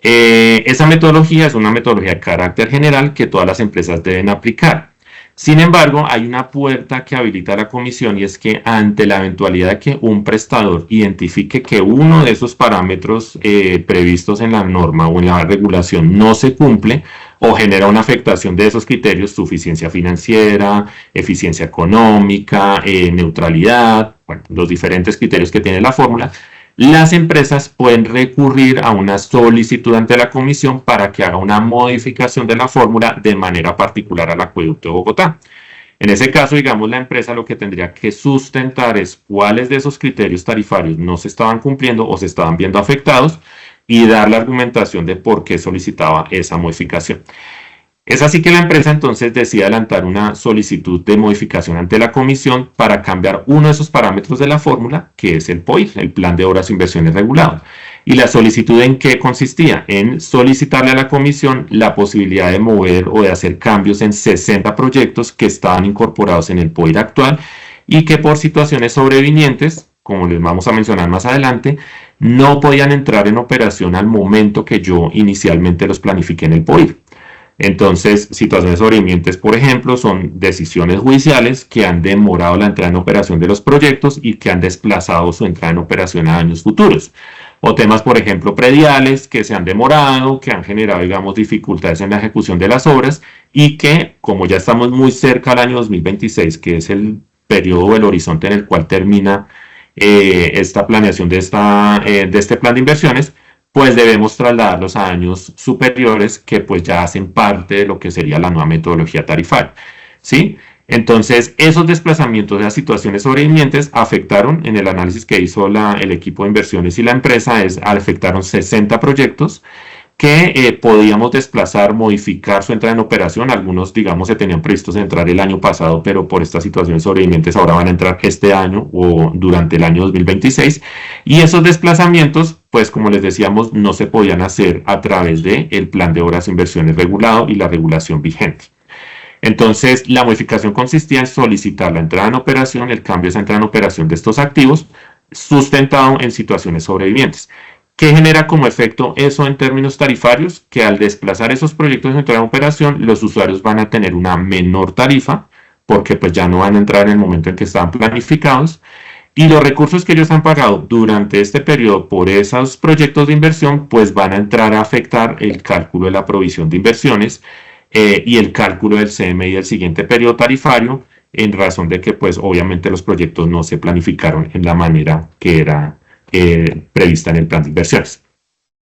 Esa metodología es una metodología de carácter general que todas las empresas deben aplicar. Sin embargo, hay una puerta que habilita la comisión, y es que ante la eventualidad de que un prestador identifique que uno de esos parámetros previstos en la norma o en la regulación no se cumple o genera una afectación de esos criterios, suficiencia financiera, eficiencia económica, neutralidad, bueno, los diferentes criterios que tiene la fórmula, las empresas pueden recurrir a una solicitud ante la comisión para que haga una modificación de la fórmula de manera particular al acueducto de Bogotá. En ese caso, digamos, la empresa lo que tendría que sustentar es cuáles de esos criterios tarifarios no se estaban cumpliendo o se estaban viendo afectados, y dar la argumentación de por qué solicitaba esa modificación. Es así que la empresa entonces decide adelantar una solicitud de modificación ante la comisión para cambiar uno de esos parámetros de la fórmula, que es el POI, el Plan de Obras e Inversiones Regulado. ¿Y la solicitud en qué consistía? En solicitarle a la comisión la posibilidad de mover o de hacer cambios en 60 proyectos que estaban incorporados en el POI actual y que por situaciones sobrevinientes, como les vamos a mencionar más adelante, no podían entrar en operación al momento que yo inicialmente los planifiqué en el POI. Entonces, situaciones sobrevinientes, por ejemplo, son decisiones judiciales que han demorado la entrada en operación de los proyectos y que han desplazado su entrada en operación a años futuros. O temas, por ejemplo, prediales que se han demorado, que han generado, digamos, dificultades en la ejecución de las obras y que, como ya estamos muy cerca al año 2026, que es el periodo o el horizonte en el cual termina esta planeación de este plan de inversiones, pues debemos trasladarlos a años superiores que pues ya hacen parte de lo que sería la nueva metodología tarifaria, ¿sí? Entonces, esos desplazamientos de las situaciones sobrevinientes afectaron, en el análisis que hizo el equipo de inversiones y la empresa, afectaron 60 proyectos que podíamos desplazar, modificar su entrada en operación. Algunos, digamos, se tenían previstos entrar el año pasado, pero por estas situaciones sobrevinientes ahora van a entrar este año o durante el año 2026. Y esos desplazamientos, pues como les decíamos, no se podían hacer a través del Plan de Obras e Inversiones regulado y la regulación vigente. Entonces, la modificación consistía en solicitar la entrada en operación, el cambio de esa entrada en operación de estos activos, sustentado en situaciones sobrevivientes. ¿Qué genera como efecto eso en términos tarifarios? Que al desplazar esos proyectos de entrada en operación, los usuarios van a tener una menor tarifa, porque pues ya no van a entrar en el momento en que estaban planificados, y los recursos que ellos han pagado durante este periodo por esos proyectos de inversión, pues van a entrar a afectar el cálculo de la provisión de inversiones y el cálculo del CMI del siguiente periodo tarifario, en razón de que pues obviamente los proyectos no se planificaron en la manera que era prevista en el plan de inversiones.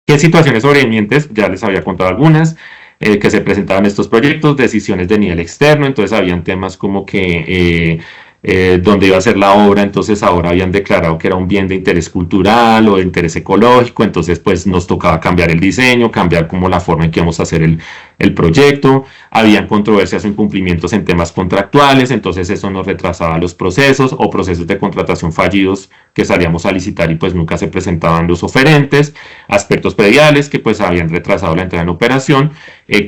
¿Qué situaciones sobrevinientes? Ya les había contado algunas que se presentaban estos proyectos, decisiones de nivel externo. Entonces habían temas como que donde iba a ser la obra, entonces ahora habían declarado que era un bien de interés cultural o de interés ecológico, entonces pues nos tocaba cambiar el diseño, cambiar como la forma en que vamos a hacer el proyecto. Habían controversias o incumplimientos en temas contractuales, entonces eso nos retrasaba los procesos, o procesos de contratación fallidos que salíamos a licitar y pues nunca se presentaban los oferentes, aspectos prediales que pues habían retrasado la entrada en operación,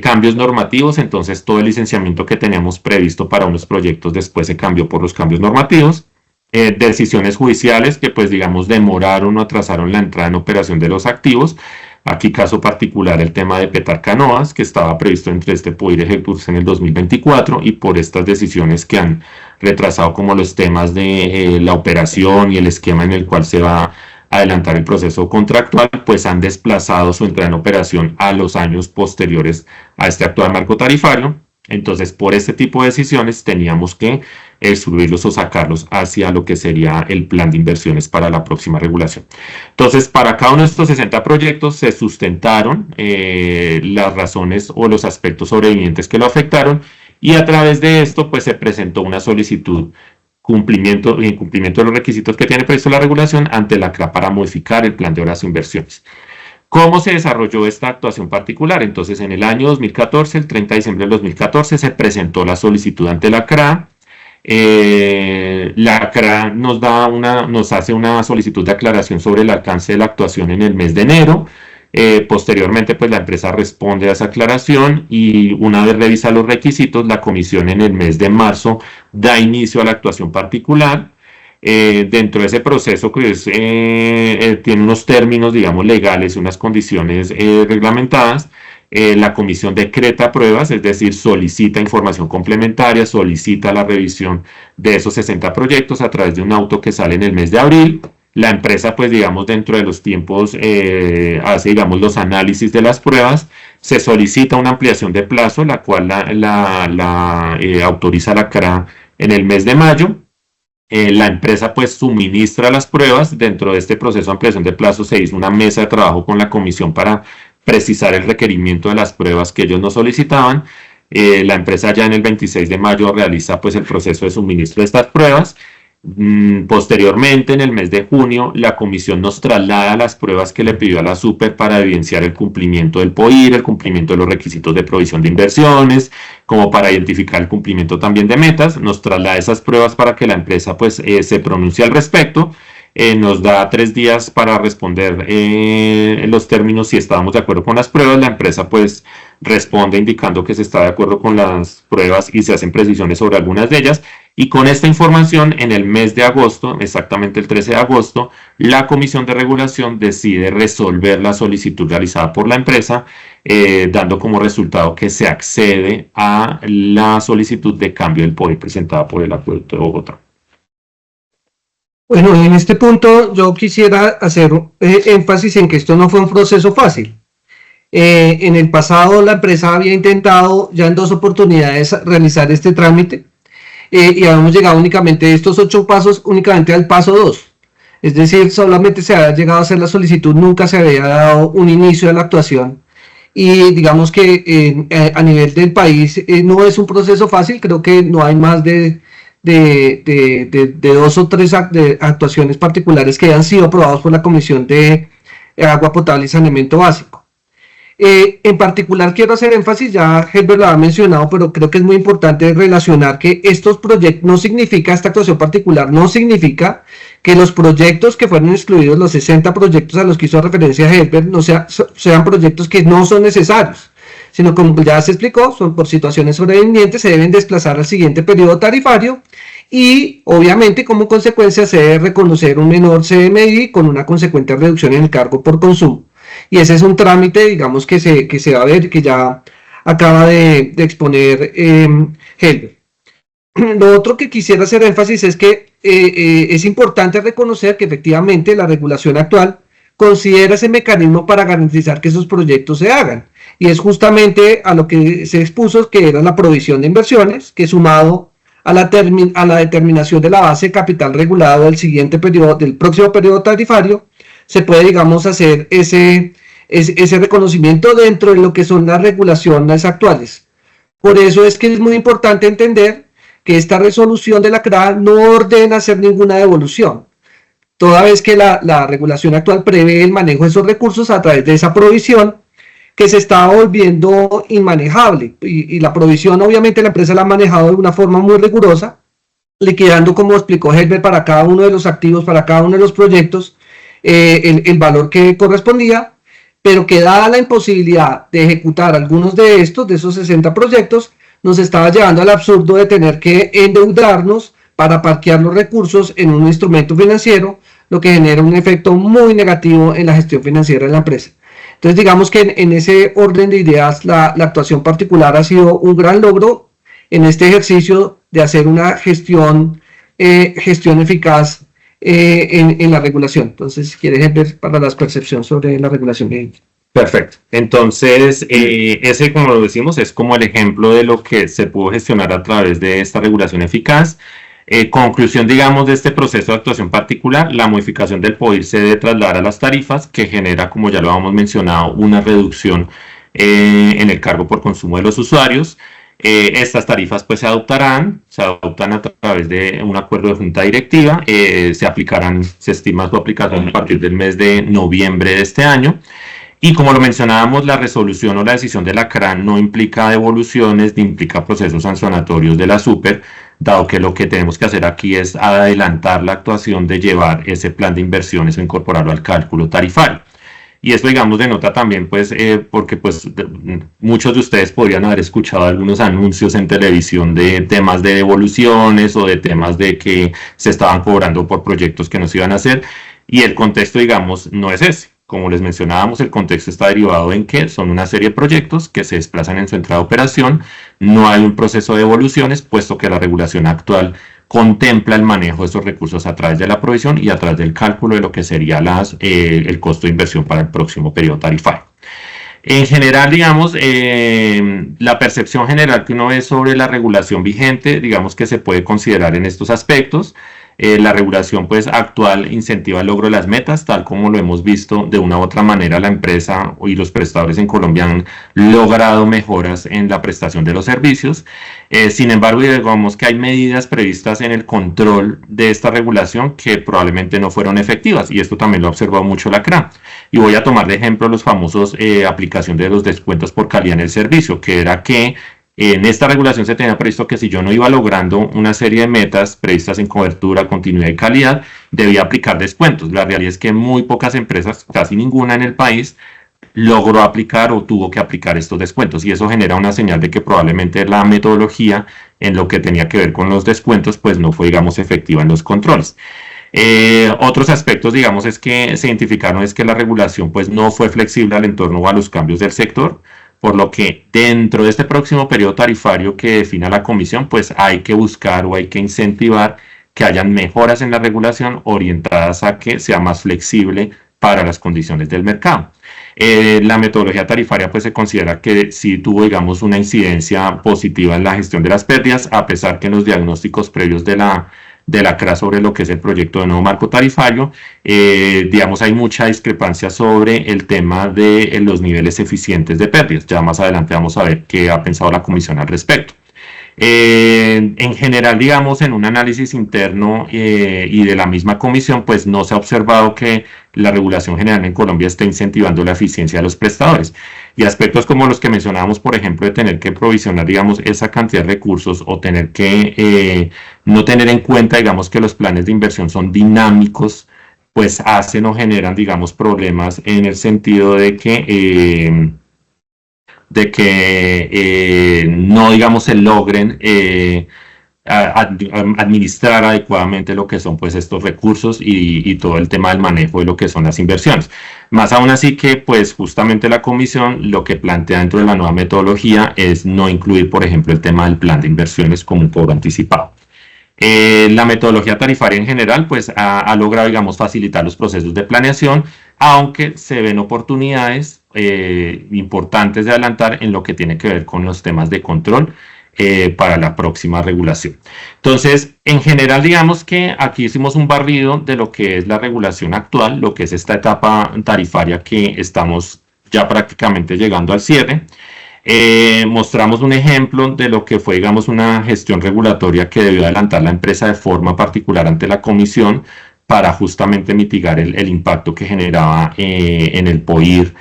cambios normativos, entonces todo el licenciamiento que teníamos previsto para unos proyectos después se cambió por los cambios normativos, decisiones judiciales que pues digamos demoraron o atrasaron la entrada en operación de los activos, Aquí caso particular el tema de Petar Canoas, que estaba previsto entre este poder ejecutarse en el 2024 y por estas decisiones que han retrasado como los temas de la operación y el esquema en el cual se va a adelantar el proceso contractual, pues han desplazado su entrada en operación a los años posteriores a este actual marco tarifario. Entonces, por este tipo de decisiones teníamos que subirlos o sacarlos hacia lo que sería el plan de inversiones para la próxima regulación. Entonces, para cada uno de estos 60 proyectos se sustentaron las razones o los aspectos sobrevivientes que lo afectaron y a través de esto, pues se presentó una solicitud cumplimiento de los requisitos que tiene previsto la regulación ante la CRA para modificar el plan de obras e inversiones. ¿Cómo se desarrolló esta actuación particular? Entonces, en el año 2014, el 30 de diciembre del 2014, se presentó la solicitud ante la CRA. La CRA nos hace una solicitud de aclaración sobre el alcance de la actuación en el mes de enero. Posteriormente, pues la empresa responde a esa aclaración y una vez revisa los requisitos, la comisión en el mes de marzo da inicio a la actuación particular. Dentro de ese proceso que tiene unos términos, digamos, legales y unas condiciones reglamentadas, la comisión decreta pruebas, es decir, solicita información complementaria, solicita la revisión de esos 60 proyectos a través de un auto que sale en el mes de abril. La empresa, pues, digamos, dentro de los tiempos hace, digamos, los análisis de las pruebas, se solicita una ampliación de plazo, la cual autoriza la CRA en el mes de mayo. La empresa pues suministra las pruebas. Dentro de este proceso de ampliación de plazo se hizo una mesa de trabajo con la comisión para precisar el requerimiento de las pruebas que ellos nos solicitaban. La empresa ya en el 26 de mayo realiza pues el proceso de suministro de estas pruebas. Posteriormente, en el mes de junio, la comisión nos traslada las pruebas que le pidió a la Super para evidenciar el cumplimiento del POIR, el cumplimiento de los requisitos de provisión de inversiones, como para identificar el cumplimiento también de metas. Nos traslada esas pruebas para que la empresa pues se pronuncie al respecto. Nos da 3 días para responder en los términos si estábamos de acuerdo con las pruebas. La empresa pues responde indicando que se está de acuerdo con las pruebas y se hacen precisiones sobre algunas de ellas. Y con esta información, en el mes de agosto, exactamente el 13 de agosto, la Comisión de Regulación decide resolver la solicitud realizada por la empresa, dando como resultado que se accede a la solicitud de cambio del POI presentada por el Acueducto de Bogotá. Bueno, en este punto yo quisiera hacer énfasis en que esto no fue un proceso fácil. En el pasado la empresa había intentado ya en 2 oportunidades realizar este trámite y habíamos llegado únicamente de estos 8 pasos únicamente al paso 2. Es decir, solamente se había llegado a hacer la solicitud, nunca se había dado un inicio de la actuación. Y digamos que a nivel del país no es un proceso fácil, creo que no hay más de 2 o 3 actuaciones particulares que han sido aprobados por la Comisión de Agua Potable y Saneamiento Básico. En particular quiero hacer énfasis, ya Herbert lo ha mencionado, pero creo que es muy importante relacionar que estos proyectos, no significa, esta actuación particular no significa que los proyectos que fueron excluidos, los 60 proyectos a los que hizo referencia Herbert, no sean proyectos que no son necesarios, sino como ya se explicó, son por situaciones sobrevivientes, se deben desplazar al siguiente periodo tarifario y obviamente como consecuencia se debe reconocer un menor CMI con una consecuente reducción en el cargo por consumo. Y ese es un trámite, digamos, que se va a ver, que ya acaba de exponer Herbert. Lo otro que quisiera hacer énfasis es que es importante reconocer que efectivamente la regulación actual considera ese mecanismo para garantizar que esos proyectos se hagan. Y es justamente a lo que se expuso, que era la provisión de inversiones, que sumado a la determinación de la base de capital regulado del siguiente periodo, del próximo periodo tarifario, se puede, digamos, hacer ese reconocimiento dentro de lo que son las regulaciones actuales. Por eso es que es muy importante entender que esta resolución de la CRA no ordena hacer ninguna devolución, toda vez que la regulación actual prevé el manejo de esos recursos a través de esa provisión que se está volviendo inmanejable. Y la provisión, obviamente, la empresa la ha manejado de una forma muy rigurosa, liquidando, como explicó Herbert, para cada uno de los activos, para cada uno de los proyectos, el valor que correspondía, pero que dada la imposibilidad de ejecutar algunos de esos 60 proyectos, nos estaba llevando al absurdo de tener que endeudarnos para parquear los recursos en un instrumento financiero, lo que genera un efecto muy negativo en la gestión financiera de la empresa. Entonces, digamos que en ese orden de ideas, la actuación particular ha sido un gran logro en este ejercicio de hacer una gestión eficaz en la regulación. Entonces, si quieres ver para las percepciones sobre la regulación vigente. Perfecto. Entonces, ese, como lo decimos, es como el ejemplo de lo que se pudo gestionar a través de esta regulación eficaz. Conclusión, digamos, de este proceso de actuación particular, la modificación del POIR se debe trasladar a las tarifas, que genera, como ya lo hemos mencionado, una reducción en el cargo por consumo de los usuarios. Estas tarifas pues se adoptan a través de un acuerdo de junta directiva, se estima su aplicación a partir del mes de noviembre de este año. Y como lo mencionábamos, la resolución o la decisión de la CRAN no implica devoluciones ni implica procesos sancionatorios de la SUPER, dado que lo que tenemos que hacer aquí es adelantar la actuación de llevar ese plan de inversiones o incorporarlo al cálculo tarifario. Y esto, digamos, denota también, pues, porque pues muchos de ustedes podrían haber escuchado algunos anuncios en televisión de temas de devoluciones o de temas de que se estaban cobrando por proyectos que no se iban a hacer, y el contexto, digamos, no es ese. Como les mencionábamos, el contexto está derivado en que son una serie de proyectos que se desplazan en su entrada a operación, no hay un proceso de devoluciones, puesto que la regulación actual contempla el manejo de estos recursos a través de la provisión y a través del cálculo de lo que sería el costo de inversión para el próximo periodo tarifario. En general, digamos, la percepción general que uno ve sobre la regulación vigente, digamos que se puede considerar en estos aspectos. La regulación pues actual incentiva el logro de las metas, tal como lo hemos visto. De una u otra manera, la empresa y los prestadores en Colombia han logrado mejoras en la prestación de los servicios. Sin embargo, digamos que hay medidas previstas en el control de esta regulación que probablemente no fueron efectivas, y esto también lo ha observado mucho la CRAN. Y voy a tomar de ejemplo los famosos aplicación de los descuentos por calidad en el servicio, que era que en esta regulación se tenía previsto que si yo no iba logrando una serie de metas previstas en cobertura, continuidad y calidad, debía aplicar descuentos. La realidad es que muy pocas empresas, casi ninguna en el país, logró aplicar o tuvo que aplicar estos descuentos, y eso genera una señal de que probablemente la metodología en lo que tenía que ver con los descuentos pues no fue, digamos, efectiva en los controles. Otros aspectos, digamos, es que se identificaron es que la regulación pues no fue flexible al entorno o a los cambios del sector, por lo que dentro de este próximo periodo tarifario que defina la comisión, pues hay que buscar o hay que incentivar que hayan mejoras en la regulación orientadas a que sea más flexible para las condiciones del mercado. La metodología tarifaria pues se considera que sí tuvo, digamos, una incidencia positiva en la gestión de las pérdidas, a pesar que en los diagnósticos previos de la CRA sobre lo que es el proyecto de nuevo marco tarifario, digamos, hay mucha discrepancia sobre el tema de los niveles eficientes de pérdidas. Ya más adelante vamos a ver qué ha pensado la comisión al respecto. En general, digamos, en un análisis interno y de la misma comisión, pues no se ha observado que la regulación general en Colombia esté incentivando la eficiencia de los prestadores. Y aspectos como los que mencionábamos, por ejemplo, de tener que provisionar, digamos, esa cantidad de recursos, o tener que no tener en cuenta, digamos, que los planes de inversión son dinámicos, pues hacen o generan, digamos, problemas en el sentido de que no, digamos, se logren administrar adecuadamente lo que son pues estos recursos y todo el tema del manejo de lo que son las inversiones. Más aún así que pues justamente la comisión lo que plantea dentro de la nueva metodología es no incluir, por ejemplo, el tema del plan de inversiones como un cobro anticipado. La metodología tarifaria en general pues ha logrado, digamos, facilitar los procesos de planeación, aunque se ven oportunidades importantes de adelantar en lo que tiene que ver con los temas de control para la próxima regulación. Entonces, en general, digamos que aquí hicimos un barrido de lo que es la regulación actual, lo que es esta etapa tarifaria que estamos ya prácticamente llegando al cierre. Mostramos un ejemplo de lo que fue, digamos, una gestión regulatoria que debió adelantar la empresa de forma particular ante la comisión para justamente mitigar el impacto que generaba en el POIR,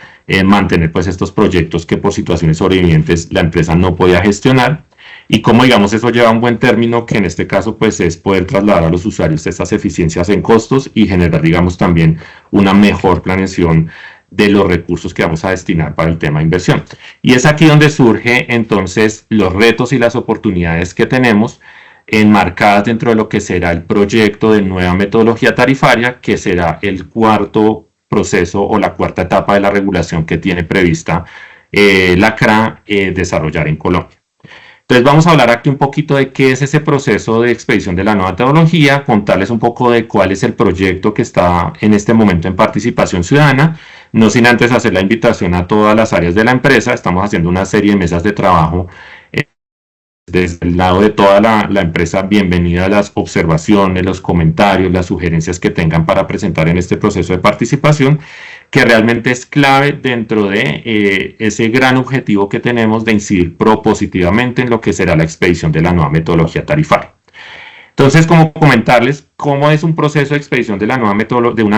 mantener pues estos proyectos que por situaciones sobrevivientes la empresa no podía gestionar, y como, digamos, eso lleva a un buen término, que en este caso pues es poder trasladar a los usuarios estas eficiencias en costos y generar, digamos, también una mejor planeación de los recursos que vamos a destinar para el tema de inversión. Y es aquí donde surge entonces los retos y las oportunidades que tenemos enmarcadas dentro de lo que será el proyecto de nueva metodología tarifaria, que será el cuarto proceso o la cuarta etapa de la regulación que tiene prevista la CRA desarrollar en Colombia. Entonces vamos a hablar aquí un poquito de qué es ese proceso de expedición de la nueva metodología, contarles un poco de cuál es el proyecto que está en este momento en participación ciudadana, no sin antes hacer la invitación a todas las áreas de la empresa. Estamos haciendo una serie de mesas de trabajo desde el lado de toda la empresa. Bienvenida a las observaciones, los comentarios, las sugerencias que tengan para presentar en este proceso de participación, que realmente es clave dentro de ese gran objetivo que tenemos de incidir propositivamente en lo que será la expedición de la nueva metodología tarifaria. Entonces, como comentarles cómo es un proceso de expedición de una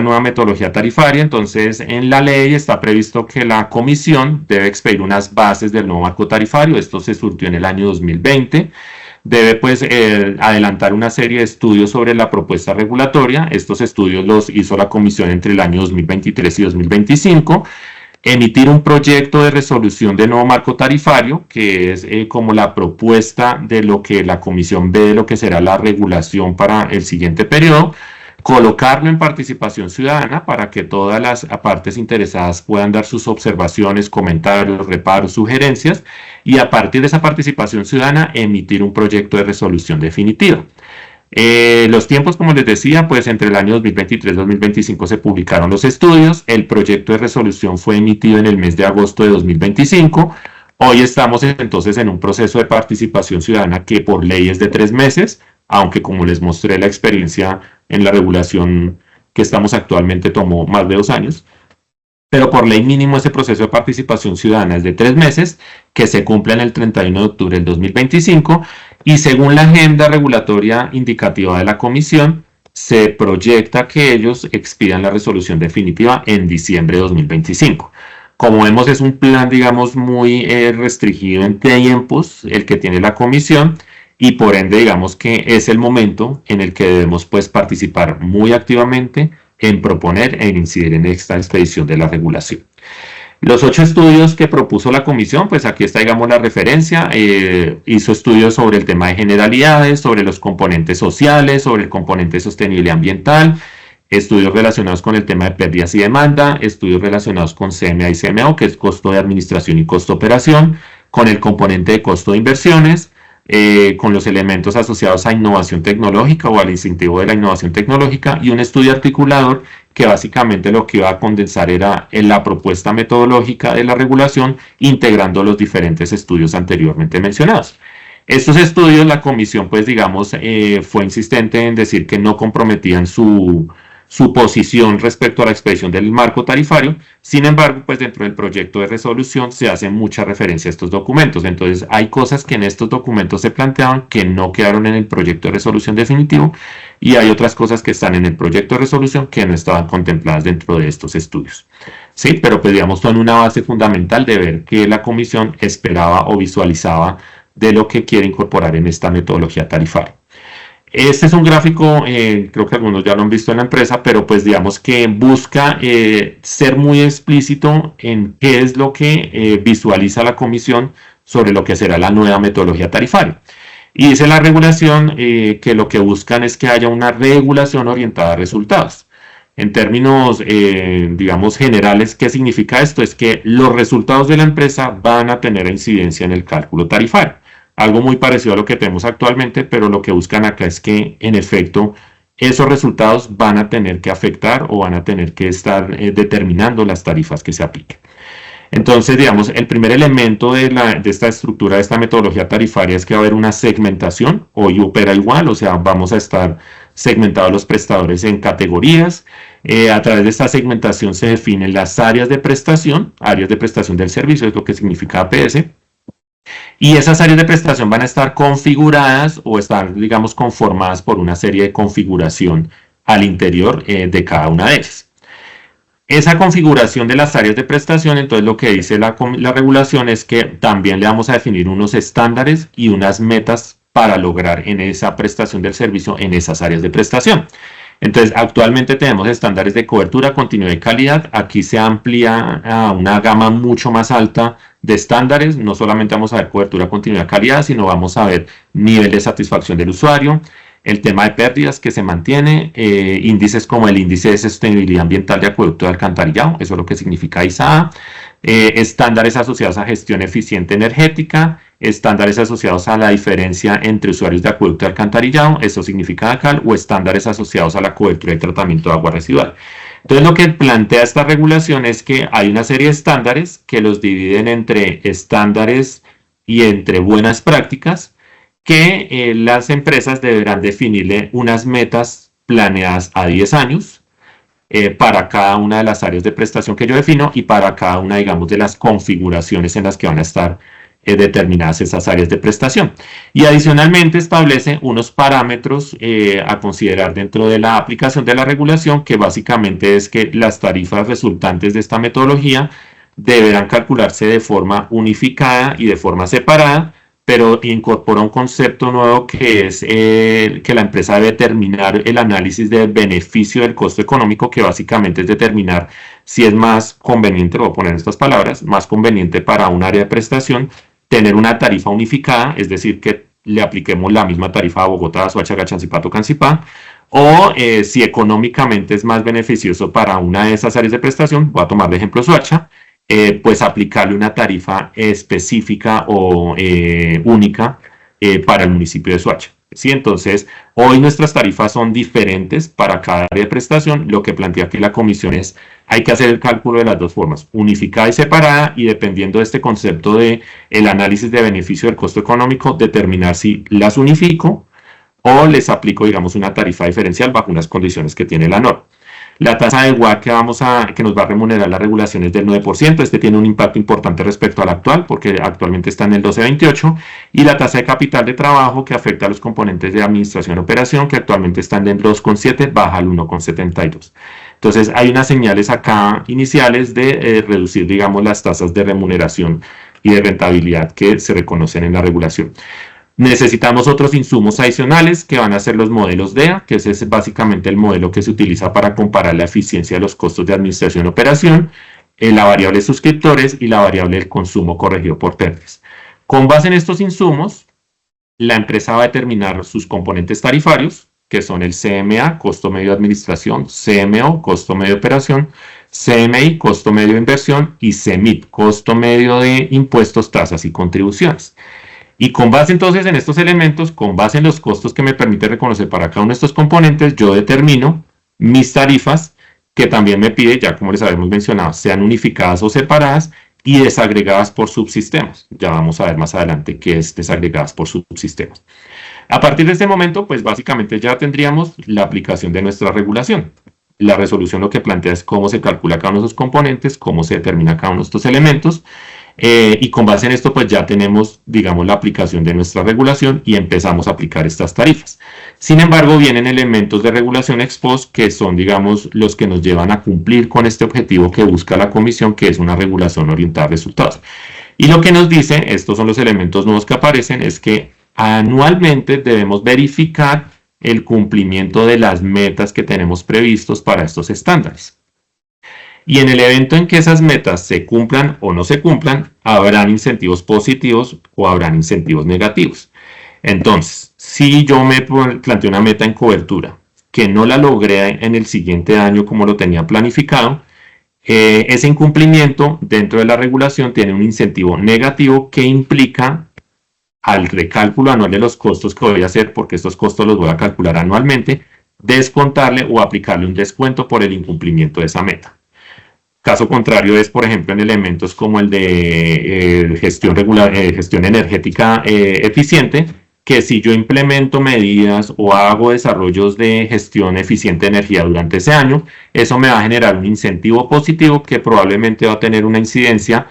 nueva metodología tarifaria. Entonces, en la ley está previsto que la comisión debe expedir unas bases del nuevo marco tarifario. Esto se surtió en el año 2020. Debe pues adelantar una serie de estudios sobre la propuesta regulatoria. Estos estudios los hizo la comisión entre el año 2023 y 2025. Emitir un proyecto de resolución de nuevo marco tarifario, que es como la propuesta de lo que la comisión ve de lo que será la regulación para el siguiente periodo. Colocarlo en participación ciudadana para que todas las partes interesadas puedan dar sus observaciones, comentarios, reparos, sugerencias, y a partir de esa participación ciudadana emitir un proyecto de resolución definitiva. Los tiempos, como les decía, pues entre el año 2023 y 2025 se publicaron los estudios. El proyecto de resolución fue emitido en el mes de agosto de 2025. Hoy estamos entonces en un proceso de participación ciudadana que por ley es de 3 meses, aunque como les mostré, la experiencia en la regulación que estamos actualmente tomó más de 2 años. Pero por ley mínimo ese proceso de participación ciudadana es de 3 meses, que se cumple en el 31 de octubre del 2025, y según la agenda regulatoria indicativa de la comisión, se proyecta que ellos expidan la resolución definitiva en diciembre de 2025. Como vemos, es un plan, digamos, muy restringido en tiempos el que tiene la comisión, y por ende, digamos que es el momento en el que debemos pues participar muy activamente en proponer e incidir en esta expedición de la regulación. Los 8 estudios que propuso la comisión, pues aquí está, digamos, la referencia. Hizo estudios sobre el tema de generalidades, sobre los componentes sociales, sobre el componente de sostenibilidad ambiental, estudios relacionados con el tema de pérdidas y demanda, estudios relacionados con CMA y CMO, que es costo de administración y costo de operación, con el componente de costo de inversiones, con los elementos asociados a innovación tecnológica o al incentivo de la innovación tecnológica, y un estudio articulador que básicamente lo que iba a condensar era en la propuesta metodológica de la regulación, integrando los diferentes estudios anteriormente mencionados. Estos estudios, la comisión, pues digamos, fue insistente en decir que no comprometían su posición respecto a la expedición del marco tarifario. Sin embargo, pues dentro del proyecto de resolución se hace mucha referencia a estos documentos. Entonces hay cosas que en estos documentos se planteaban que no quedaron en el proyecto de resolución definitivo, y hay otras cosas que están en el proyecto de resolución que no estaban contempladas dentro de estos estudios. Sí, pero pues digamos son una base fundamental de ver que la comisión esperaba o visualizaba de lo que quiere incorporar en esta metodología tarifaria. Este es un gráfico, creo que algunos ya lo han visto en la empresa, pero pues digamos que busca ser muy explícito en qué es lo que visualiza la comisión sobre lo que será la nueva metodología tarifaria. Y dice la regulación que lo que buscan es que haya una regulación orientada a resultados. En términos, digamos, generales, ¿qué significa esto? Es que los resultados de la empresa van a tener incidencia en el cálculo tarifario. Algo muy parecido a lo que tenemos actualmente, pero lo que buscan acá es que, en efecto, esos resultados van a tener que afectar o van a tener que estar determinando las tarifas que se apliquen. Entonces, digamos, el primer elemento de esta estructura, de esta metodología tarifaria, es que va a haber una segmentación. Hoy opera igual, o sea, vamos a estar segmentados los prestadores en categorías. A través de esta segmentación se definen las áreas de prestación del servicio, es lo que significa APS. Y esas áreas de prestación van a estar configuradas o estar, digamos, conformadas por una serie de configuración al interior de cada una de ellas. Esa configuración de las áreas de prestación, entonces lo que dice la regulación es que también le vamos a definir unos estándares y unas metas para lograr en esa prestación del servicio en esas áreas de prestación. Entonces, actualmente tenemos estándares de cobertura, continuidad y calidad. Aquí se amplía a una gama mucho más alta de estándares. No solamente vamos a ver cobertura, continuidad y calidad, sino vamos a ver nivel de satisfacción del usuario, el tema de pérdidas que se mantiene, índices como el índice de sostenibilidad ambiental de acueducto de alcantarillado, eso es lo que significa ISAA, estándares asociados a gestión eficiente energética, estándares asociados a la diferencia entre usuarios de acueducto y alcantarillado, eso significa ACAL, o estándares asociados a la cobertura y tratamiento de agua residual. Entonces lo que plantea esta regulación es que hay una serie de estándares que los dividen entre estándares y entre buenas prácticas, que las empresas deberán definirle unas metas planeadas a 10 años para cada una de las áreas de prestación que yo defino y para cada una, digamos, de las configuraciones en las que van a estar determinadas esas áreas de prestación. Y adicionalmente establece unos parámetros a considerar dentro de la aplicación de la regulación, que básicamente es que las tarifas resultantes de esta metodología deberán calcularse de forma unificada y de forma separada, pero incorpora un concepto nuevo que es que la empresa debe determinar el análisis de beneficio del costo económico, que básicamente es determinar si es más conveniente, lo voy a poner en estas palabras, más conveniente para un área de prestación tener una tarifa unificada, es decir, que le apliquemos la misma tarifa a Bogotá, Soacha, Gachancipá, Tocancipá, o si económicamente es más beneficioso para una de esas áreas de prestación, voy a tomar de ejemplo Soacha, pues aplicarle una tarifa específica o única para el municipio de Soacha. ¿Sí? Entonces, hoy nuestras tarifas son diferentes para cada área de prestación. Lo que plantea aquí la comisión es, hay que hacer el cálculo de las dos formas, unificada y separada, y dependiendo de este concepto de el análisis de beneficio del costo económico, determinar si las unifico o les aplico, digamos, una tarifa diferencial bajo unas condiciones que tiene la norma. La tasa de WACC que nos va a remunerar la regulación es del 9%. Este tiene un impacto importante respecto al actual, porque actualmente está en el 12.28. Y la tasa de capital de trabajo, que afecta a los componentes de administración y operación, que actualmente están en el 2.7, baja al 1.72. Entonces, hay unas señales acá iniciales de reducir, digamos, las tasas de remuneración y de rentabilidad que se reconocen en la regulación. Necesitamos otros insumos adicionales que van a ser los modelos DEA, que ese es básicamente el modelo que se utiliza para comparar la eficiencia de los costos de administración y operación, la variable suscriptores y la variable del consumo corregido por pérdidas. Con base en estos insumos, la empresa va a determinar sus componentes tarifarios, que son el CMA, costo medio de administración, CMO, costo medio de operación, CMI, costo medio de inversión, y CEMIP, costo medio de impuestos, tasas y contribuciones. Y con base entonces en estos elementos, con base en los costos que me permite reconocer para cada uno de estos componentes, yo determino mis tarifas, que también me pide, ya como les habíamos mencionado, sean unificadas o separadas y desagregadas por subsistemas. Ya vamos a ver más adelante qué es desagregadas por subsistemas. A partir de este momento, pues básicamente ya tendríamos la aplicación de nuestra regulación. La resolución lo que plantea es cómo se calcula cada uno de esos componentes, cómo se determina cada uno de estos elementos, y con base en esto pues ya tenemos, digamos, la aplicación de nuestra regulación y empezamos a aplicar estas tarifas. Sin embargo, vienen elementos de regulación ex post que son, digamos, los que nos llevan a cumplir con este objetivo que busca la comisión, que es una regulación orientada a resultados. Y lo que nos dice, estos son los elementos nuevos que aparecen, es que anualmente debemos verificar el cumplimiento de las metas que tenemos previstos para estos estándares. Y en el evento en que esas metas se cumplan o no se cumplan, habrán incentivos positivos o habrán incentivos negativos. Entonces, si yo me planteo una meta en cobertura que no la logré en el siguiente año como lo tenía planificado, ese incumplimiento dentro de la regulación tiene un incentivo negativo que implica al recálculo anual de los costos que voy a hacer, porque estos costos los voy a calcular anualmente, descontarle o aplicarle un descuento por el incumplimiento de esa meta. Caso contrario es, por ejemplo, en elementos como el de gestión energética eficiente, que si yo implemento medidas o hago desarrollos de gestión eficiente de energía durante ese año, eso me va a generar un incentivo positivo que probablemente va a tener una incidencia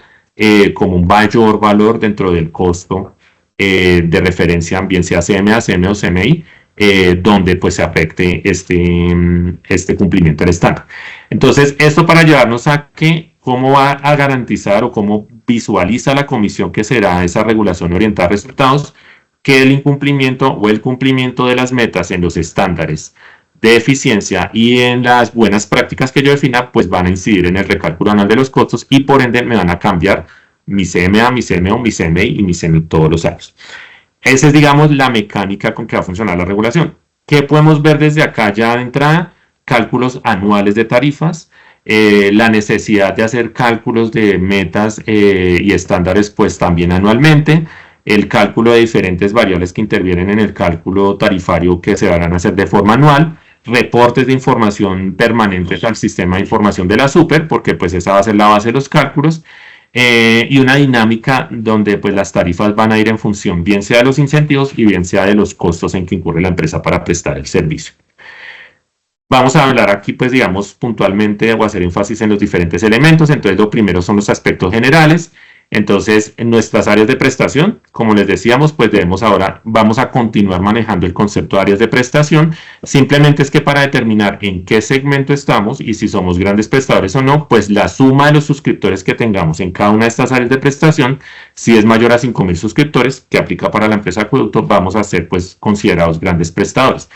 como un mayor valor dentro del costo de referencia, bien sea CMA, CMO o CMI, donde pues se afecte este cumplimiento del estándar. Entonces, esto para llevarnos a que cómo va a garantizar o cómo visualiza la comisión que será esa regulación orientada a resultados, que el incumplimiento o el cumplimiento de las metas en los estándares de eficiencia y en las buenas prácticas que yo defina, pues van a incidir en el recálculo anual de los costos y por ende me van a cambiar mi CMA, mi CMO, mi CMI y mi CMI todos los años. Esa es, digamos, la mecánica con que va a funcionar la regulación. ¿Qué podemos ver desde acá ya de entrada? Cálculos anuales de tarifas, la necesidad de hacer cálculos de metas y estándares pues también anualmente, el cálculo de diferentes variables que intervienen en el cálculo tarifario que se van a hacer de forma anual, reportes de información permanentes al sistema de información de la SUPER, porque pues esa va a ser la base de los cálculos, y una dinámica donde pues las tarifas van a ir en función bien sea de los incentivos y bien sea de los costos en que incurre la empresa para prestar el servicio. Vamos a hablar aquí, pues, digamos, puntualmente o hacer énfasis en los diferentes elementos. Entonces, lo primero son los aspectos generales. Entonces, en nuestras áreas de prestación, como les decíamos, pues vamos a continuar manejando el concepto de áreas de prestación. Simplemente es que para determinar en qué segmento estamos y si somos grandes prestadores o no, pues la suma de los suscriptores que tengamos en cada una de estas áreas de prestación, si es mayor a 5,000 suscriptores, que aplica para la empresa Acueducto, vamos a ser pues considerados grandes prestadores.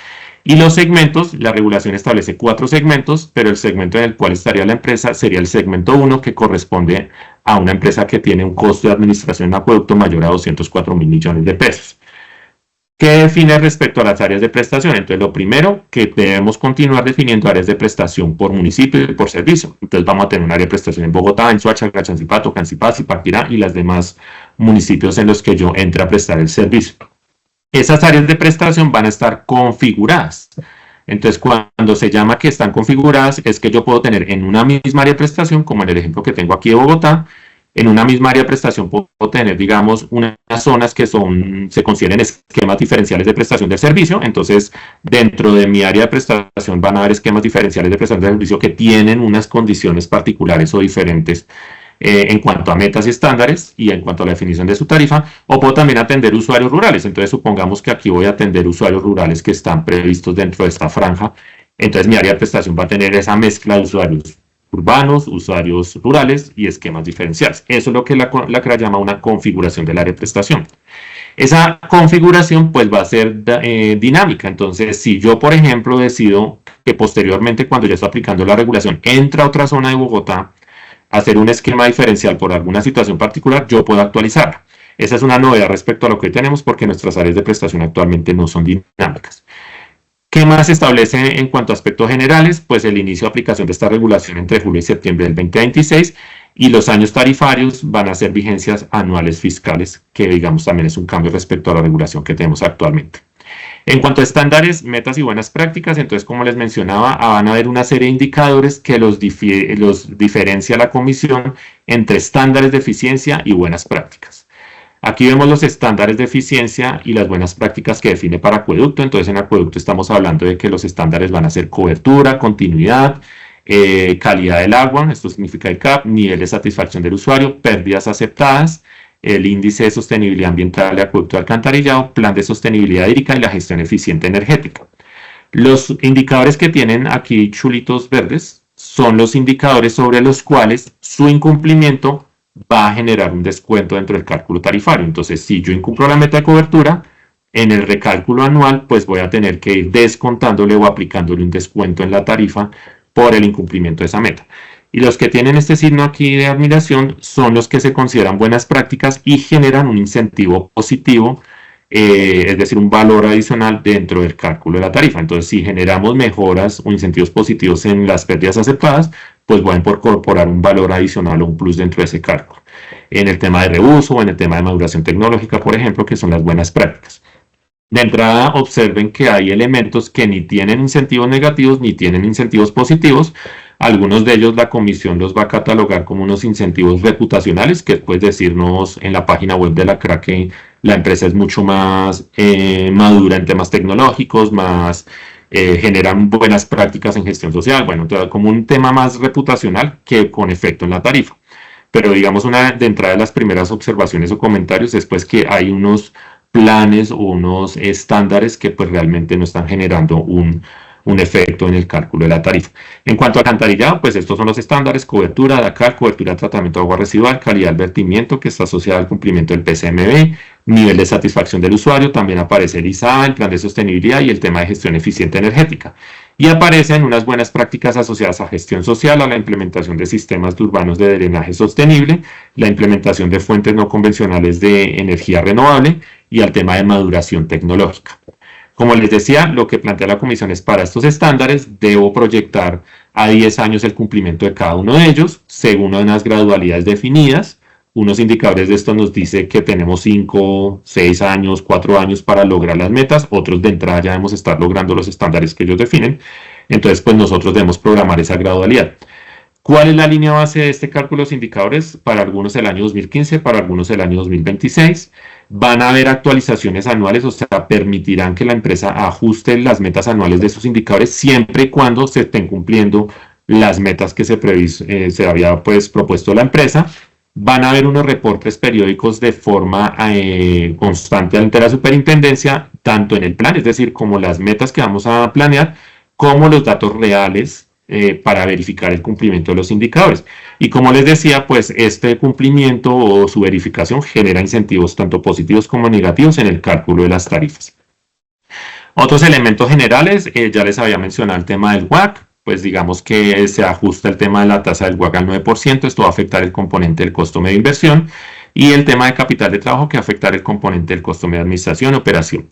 Y los segmentos, la regulación establece 4 segmentos, pero el segmento en el cual estaría la empresa sería el segmento 1, que corresponde a una empresa que tiene un costo de administración en acueducto mayor a 204,000 millones de pesos. ¿Qué define respecto a las áreas de prestación? Entonces, lo primero, que debemos continuar definiendo áreas de prestación por municipio y por servicio. Entonces, vamos a tener un área de prestación en Bogotá, en Soacha, Cachancipá, Tocancipá, Zipaquirá y las demás municipios en los que yo entre a prestar el servicio. Esas áreas de prestación van a estar configuradas. Entonces, cuando se llama que están configuradas, es que yo puedo tener en una misma área de prestación, como en el ejemplo que tengo aquí de Bogotá, en una misma área de prestación puedo tener, digamos, unas zonas que se consideren esquemas diferenciales de prestación del servicio. Entonces, dentro de mi área de prestación van a haber esquemas diferenciales de prestación del servicio que tienen unas condiciones particulares o diferentes en cuanto a metas y estándares y en cuanto a la definición de su tarifa, o puedo también atender usuarios rurales. Entonces, supongamos que aquí voy a atender usuarios rurales que están previstos dentro de esta franja. Entonces, mi área de prestación va a tener esa mezcla de usuarios urbanos, usuarios rurales y esquemas diferenciales. Eso es lo que la CRA llama una configuración del área de prestación. Esa configuración pues va a ser dinámica. Entonces, si yo, por ejemplo, decido que posteriormente, cuando ya estoy aplicando la regulación, entra a otra zona de Bogotá, hacer un esquema diferencial por alguna situación particular, yo puedo actualizarla. Esa es una novedad respecto a lo que tenemos porque nuestras áreas de prestación actualmente no son dinámicas. ¿Qué más se establece en cuanto a aspectos generales? Pues el inicio de aplicación de esta regulación entre julio y septiembre del 2026 y los años tarifarios van a ser vigencias anuales fiscales, que digamos también es un cambio respecto a la regulación que tenemos actualmente. En cuanto a estándares, metas y buenas prácticas, entonces como les mencionaba, van a haber una serie de indicadores que los diferencia la comisión entre estándares de eficiencia y buenas prácticas. Aquí vemos los estándares de eficiencia y las buenas prácticas que define para acueducto. Entonces en acueducto estamos hablando de que los estándares van a ser cobertura, continuidad, calidad del agua, esto significa el CAP, nivel de satisfacción del usuario, pérdidas aceptadas, el índice de sostenibilidad ambiental de acueducto de alcantarillado, plan de sostenibilidad hídrica y la gestión eficiente energética. Los indicadores que tienen aquí chulitos verdes son los indicadores sobre los cuales su incumplimiento va a generar un descuento dentro del cálculo tarifario. Entonces, si yo incumplo la meta de cobertura, en el recálculo anual, pues voy a tener que ir descontándole o aplicándole un descuento en la tarifa por el incumplimiento de esa meta. Y los que tienen este signo aquí de admiración son los que se consideran buenas prácticas y generan un incentivo positivo, es decir, un valor adicional dentro del cálculo de la tarifa. Entonces, si generamos mejoras o incentivos positivos en las pérdidas aceptadas, pues voy a incorporar un valor adicional o un plus dentro de ese cálculo. En el tema de reuso o en el tema de maduración tecnológica, por ejemplo, que son las buenas prácticas. De entrada, observen que hay elementos que ni tienen incentivos negativos ni tienen incentivos positivos. Algunos de ellos la comisión los va a catalogar como unos incentivos reputacionales, que puede decirnos en la página web de la CRA que la empresa es mucho más madura en temas tecnológicos, generan buenas prácticas en gestión social, bueno, como un tema más reputacional que con efecto en la tarifa. Pero digamos, una de entrada de las primeras observaciones o comentarios es pues que hay unos planes o unos estándares que pues realmente no están generando un efecto en el cálculo de la tarifa. En cuanto a alcantarillado, pues estos son los estándares: cobertura, DACAL, cobertura de tratamiento de agua residual, calidad del vertimiento que está asociada al cumplimiento del PCMB, nivel de satisfacción del usuario, también aparece el ISA, el plan de sostenibilidad y el tema de gestión eficiente energética. Y aparecen unas buenas prácticas asociadas a gestión social, a la implementación de sistemas urbanos de drenaje sostenible, la implementación de fuentes no convencionales de energía renovable y al tema de maduración tecnológica. Como les decía, lo que plantea la comisión es para estos estándares debo proyectar a 10 años el cumplimiento de cada uno de ellos, según unas gradualidades definidas. Unos indicadores de estos nos dice que tenemos 5, 6 años, 4 años para lograr las metas, otros de entrada ya debemos estar logrando los estándares que ellos definen. Entonces, pues nosotros debemos programar esa gradualidad. ¿Cuál es la línea base de este cálculo de los indicadores? Para algunos el año 2015, para algunos el año 2026. Van a haber actualizaciones anuales, o sea, permitirán que la empresa ajuste las metas anuales de esos indicadores siempre y cuando se estén cumpliendo las metas que se había pues propuesto la empresa. Van a haber unos reportes periódicos de forma constante ante la superintendencia, tanto en el plan, es decir, como las metas que vamos a planear, como los datos reales para verificar el cumplimiento de los indicadores. Y como les decía, pues este cumplimiento o su verificación genera incentivos tanto positivos como negativos en el cálculo de las tarifas. Otros elementos generales, ya les había mencionado el tema del WACC. Pues digamos que se ajusta el tema de la tasa del WACC al 9%, esto va a afectar el componente del costo medio de inversión, y el tema de capital de trabajo que va a afectar el componente del costo medio de administración y operación.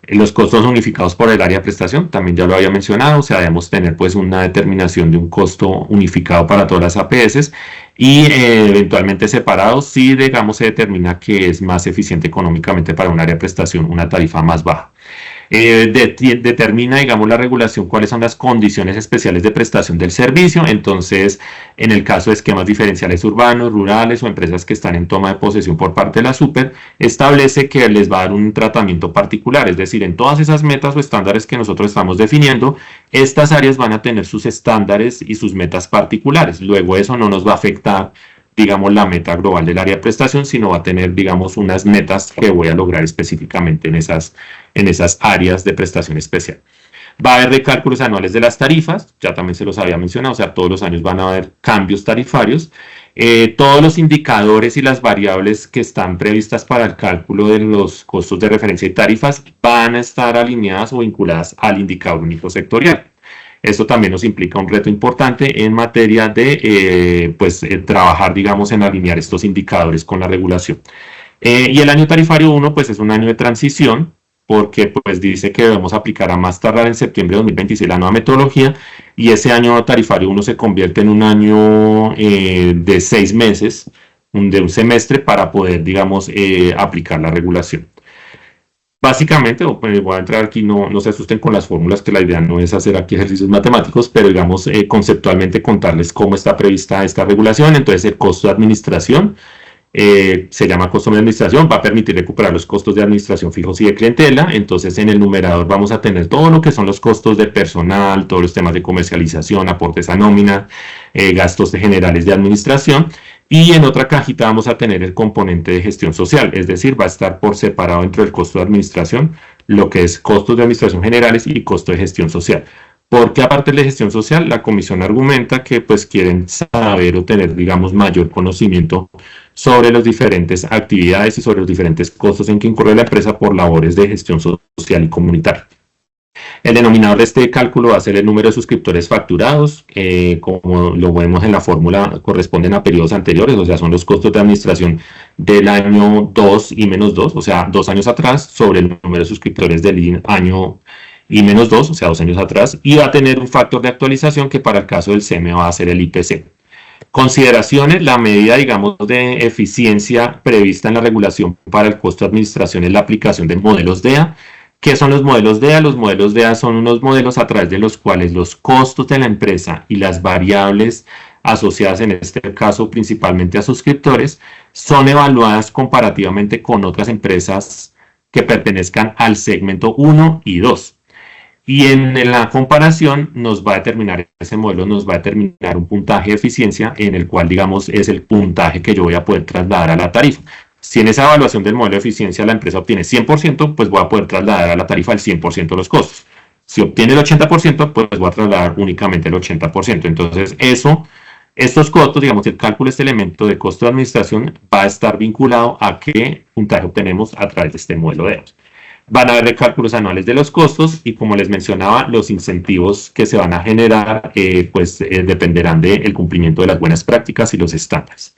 Los costos unificados por el área de prestación, también ya lo había mencionado, o sea, debemos tener pues una determinación de un costo unificado para todas las APS y eventualmente separados si digamos se determina que es más eficiente económicamente para un área de prestación una tarifa más baja. Determina, digamos, la regulación cuáles son las condiciones especiales de prestación del servicio. Entonces, en el caso de esquemas diferenciales urbanos, rurales o empresas que están en toma de posesión por parte de la super, establece que les va a dar un tratamiento particular. Es decir, en todas esas metas o estándares que nosotros estamos definiendo, estas áreas van a tener sus estándares y sus metas particulares. Luego eso no nos va a afectar, digamos, la meta global del área de prestación, sino va a tener, digamos, unas metas que voy a lograr específicamente en esas áreas de prestación especial. Va a haber recálculos anuales de las tarifas, ya también se los había mencionado, o sea, todos los años van a haber cambios tarifarios. Todos los indicadores y las variables que están previstas para el cálculo de los costos de referencia y tarifas van a estar alineadas o vinculadas al indicador único sectorial. Esto también nos implica un reto importante en materia de trabajar, digamos, en alinear estos indicadores con la regulación. Y el año tarifario 1, pues es un año de transición, porque pues dice que debemos aplicar a más tardar en septiembre de 2026 la nueva metodología, y ese año tarifario 1 se convierte en un año de 6 meses, de un semestre, para poder, digamos, aplicar la regulación. Básicamente, voy a entrar aquí, no se asusten con las fórmulas, que la idea no es hacer aquí ejercicios matemáticos, pero digamos conceptualmente contarles cómo está prevista esta regulación. Entonces el costo de administración se llama costo de administración, va a permitir recuperar los costos de administración fijos y de clientela. Entonces en el numerador vamos a tener todo lo que son los costos de personal, todos los temas de comercialización, aportes a nómina, gastos generales de administración. Y en otra cajita vamos a tener el componente de gestión social, es decir, va a estar por separado dentro del costo de administración, lo que es costos de administración generales y costo de gestión social. Porque aparte de gestión social, la comisión argumenta que pues quieren saber o tener, digamos, mayor conocimiento sobre las diferentes actividades y sobre los diferentes costos en que incurre la empresa por labores de gestión social y comunitaria. El denominador de este cálculo va a ser el número de suscriptores facturados, como lo vemos en la fórmula, corresponden a periodos anteriores, o sea, son los costos de administración del año 2 y menos 2, o sea, 2 años atrás, sobre el número de suscriptores del año y menos 2, o sea, 2 años atrás, y va a tener un factor de actualización que para el caso del CM va a ser el IPC. Consideraciones: la medida, digamos, de eficiencia prevista en la regulación para el costo de administración es la aplicación de modelos DEA. ¿Qué son los modelos DEA? Los modelos DEA son unos modelos a través de los cuales los costos de la empresa y las variables asociadas, en este caso principalmente a suscriptores, son evaluadas comparativamente con otras empresas que pertenezcan al segmento 1 y 2. Y en la comparación nos va a determinar, ese modelo nos va a determinar un puntaje de eficiencia en el cual, digamos, es el puntaje que yo voy a poder trasladar a la tarifa. Si en esa evaluación del modelo de eficiencia la empresa obtiene 100%, pues voy a poder trasladar a la tarifa el 100% de los costos. Si obtiene el 80%, pues voy a trasladar únicamente el 80%. Entonces, estos costos, digamos, el cálculo de este elemento de costo de administración va a estar vinculado a qué puntaje obtenemos a través de este modelo de EOS. Van a haber recálculos anuales de los costos y, como les mencionaba, los incentivos que se van a generar dependerán del cumplimiento de las buenas prácticas y los estándares.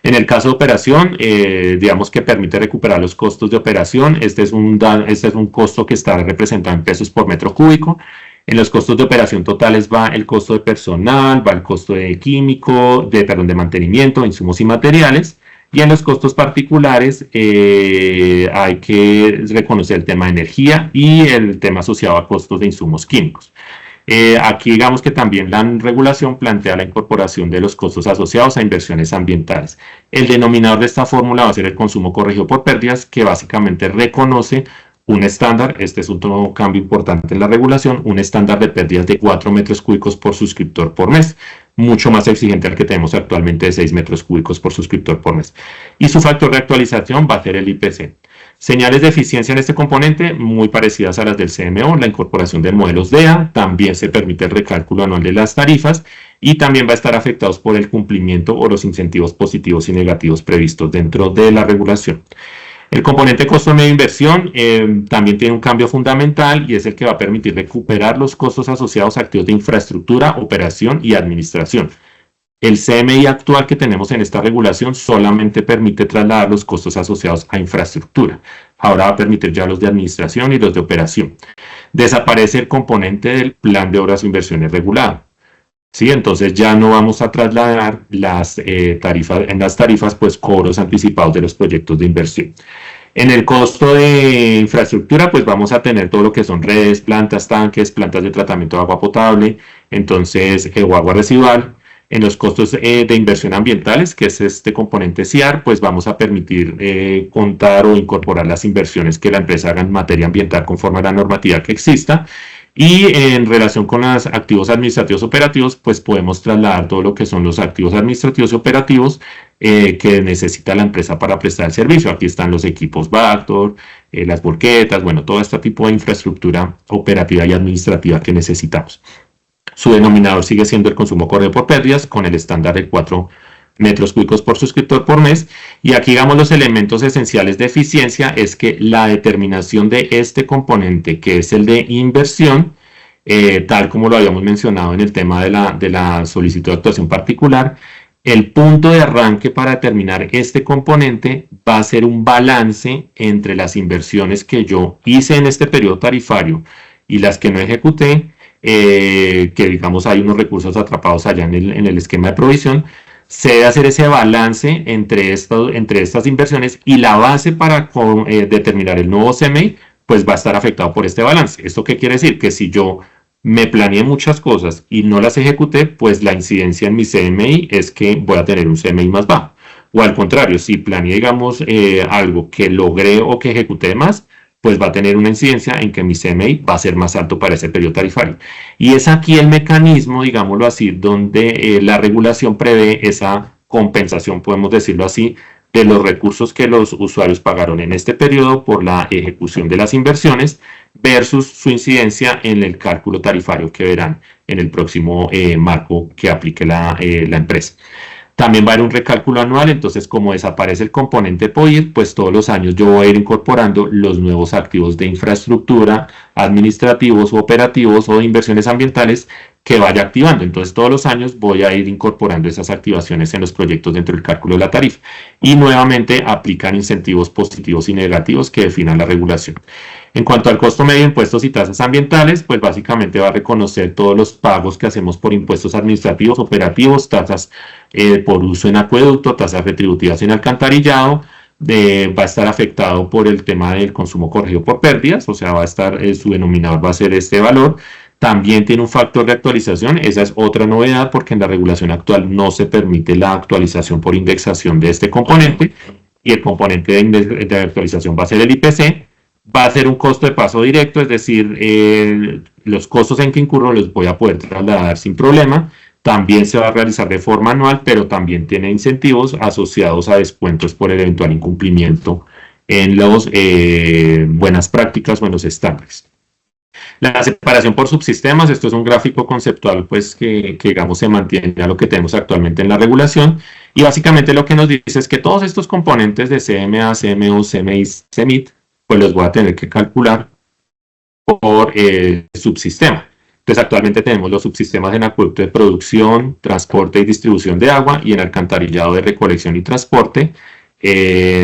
En el caso de operación, digamos que permite recuperar los costos de operación. Este es un costo que está representado en pesos por metro cúbico. En los costos de operación totales va el costo de personal, va el costo de de mantenimiento, insumos y materiales. Y en los costos particulares hay que reconocer el tema de energía y el tema asociado a costos de insumos químicos. Aquí digamos que también la regulación plantea la incorporación de los costos asociados a inversiones ambientales. El denominador de esta fórmula va a ser el consumo corregido por pérdidas, que básicamente reconoce un estándar, este es un nuevo cambio importante en la regulación, un estándar de pérdidas de 4 metros cúbicos por suscriptor por mes, mucho más exigente al que tenemos actualmente de 6 metros cúbicos por suscriptor por mes. Y su factor de actualización va a ser el IPC. Señales de eficiencia en este componente, muy parecidas a las del CMO, la incorporación de modelos DEA, también se permite el recálculo anual de las tarifas y también va a estar afectados por el cumplimiento o los incentivos positivos y negativos previstos dentro de la regulación. El componente costo medio de inversión también tiene un cambio fundamental y es el que va a permitir recuperar los costos asociados a activos de infraestructura, operación y administración. El CMI actual que tenemos en esta regulación solamente permite trasladar los costos asociados a infraestructura. Ahora va a permitir ya los de administración y los de operación. Desaparece el componente del plan de obras o inversiones regulado. ¿Sí? Entonces ya no vamos a trasladar en las tarifas pues cobros anticipados de los proyectos de inversión. En el costo de infraestructura pues vamos a tener todo lo que son redes, plantas, tanques, plantas de tratamiento de agua potable, entonces o agua residual. En los costos de inversión ambientales, que es este componente CIAR, pues vamos a permitir contar o incorporar las inversiones que la empresa haga en materia ambiental conforme a la normativa que exista. Y en relación con los activos administrativos operativos, pues podemos trasladar todo lo que son los activos administrativos y operativos que necesita la empresa para prestar el servicio. Aquí están los equipos Vactor, las volquetas, bueno, todo este tipo de infraestructura operativa y administrativa que necesitamos. Su denominador sigue siendo el consumo corrido por pérdidas con el estándar de 4 metros cúbicos por suscriptor por mes. Y aquí, digamos, los elementos esenciales de eficiencia es que la determinación de este componente, que es el de inversión, tal como lo habíamos mencionado en el tema de la solicitud de actuación particular, el punto de arranque para determinar este componente va a ser un balance entre las inversiones que yo hice en este periodo tarifario y las que no ejecuté, que digamos hay unos recursos atrapados allá en el esquema de provisión. Se debe hacer ese balance entre estas inversiones y la base para determinar el nuevo CMI pues va a estar afectado por este balance. ¿Esto qué quiere decir? Que si yo me planeé muchas cosas y no las ejecuté, pues la incidencia en mi CMI es que voy a tener un CMI más bajo. O al contrario, si planeé, digamos, algo que logré o que ejecuté más, pues va a tener una incidencia en que mi CMI va a ser más alto para ese periodo tarifario. Y es aquí el mecanismo, digámoslo así, donde la regulación prevé esa compensación, podemos decirlo así, de los recursos que los usuarios pagaron en este periodo por la ejecución de las inversiones versus su incidencia en el cálculo tarifario que verán en el próximo marco que aplique la empresa. También va a haber un recálculo anual, entonces como desaparece el componente POIR, pues todos los años yo voy a ir incorporando los nuevos activos de infraestructura, administrativos o operativos o de inversiones ambientales que vaya activando. Entonces todos los años voy a ir incorporando esas activaciones en los proyectos dentro del cálculo de la tarifa. Y nuevamente aplican incentivos positivos y negativos que definan la regulación. En cuanto al costo medio de impuestos y tasas ambientales, pues básicamente va a reconocer todos los pagos que hacemos por impuestos administrativos, operativos, tasas por uso en acueducto, tasas retributivas en alcantarillado. Va a estar afectado por el tema del consumo corregido por pérdidas, o sea, va a estar, su denominador va a ser este valor. También tiene un factor de actualización, esa es otra novedad porque en la regulación actual no se permite la actualización por indexación de este componente y el componente de actualización va a ser el IPC. Va a ser un costo de paso directo, es decir, los costos en que incurro los voy a poder trasladar sin problema. También se va a realizar de forma anual, pero también tiene incentivos asociados a descuentos por el eventual incumplimiento en las buenas prácticas o en los estándares. La separación por subsistemas, esto es un gráfico conceptual pues que digamos se mantiene a lo que tenemos actualmente en la regulación y básicamente lo que nos dice es que todos estos componentes de CMA, CMO, CMI, CEMIT pues los voy a tener que calcular por subsistema. Entonces, actualmente tenemos los subsistemas en acueducto de producción, transporte y distribución de agua y en alcantarillado de recolección y transporte,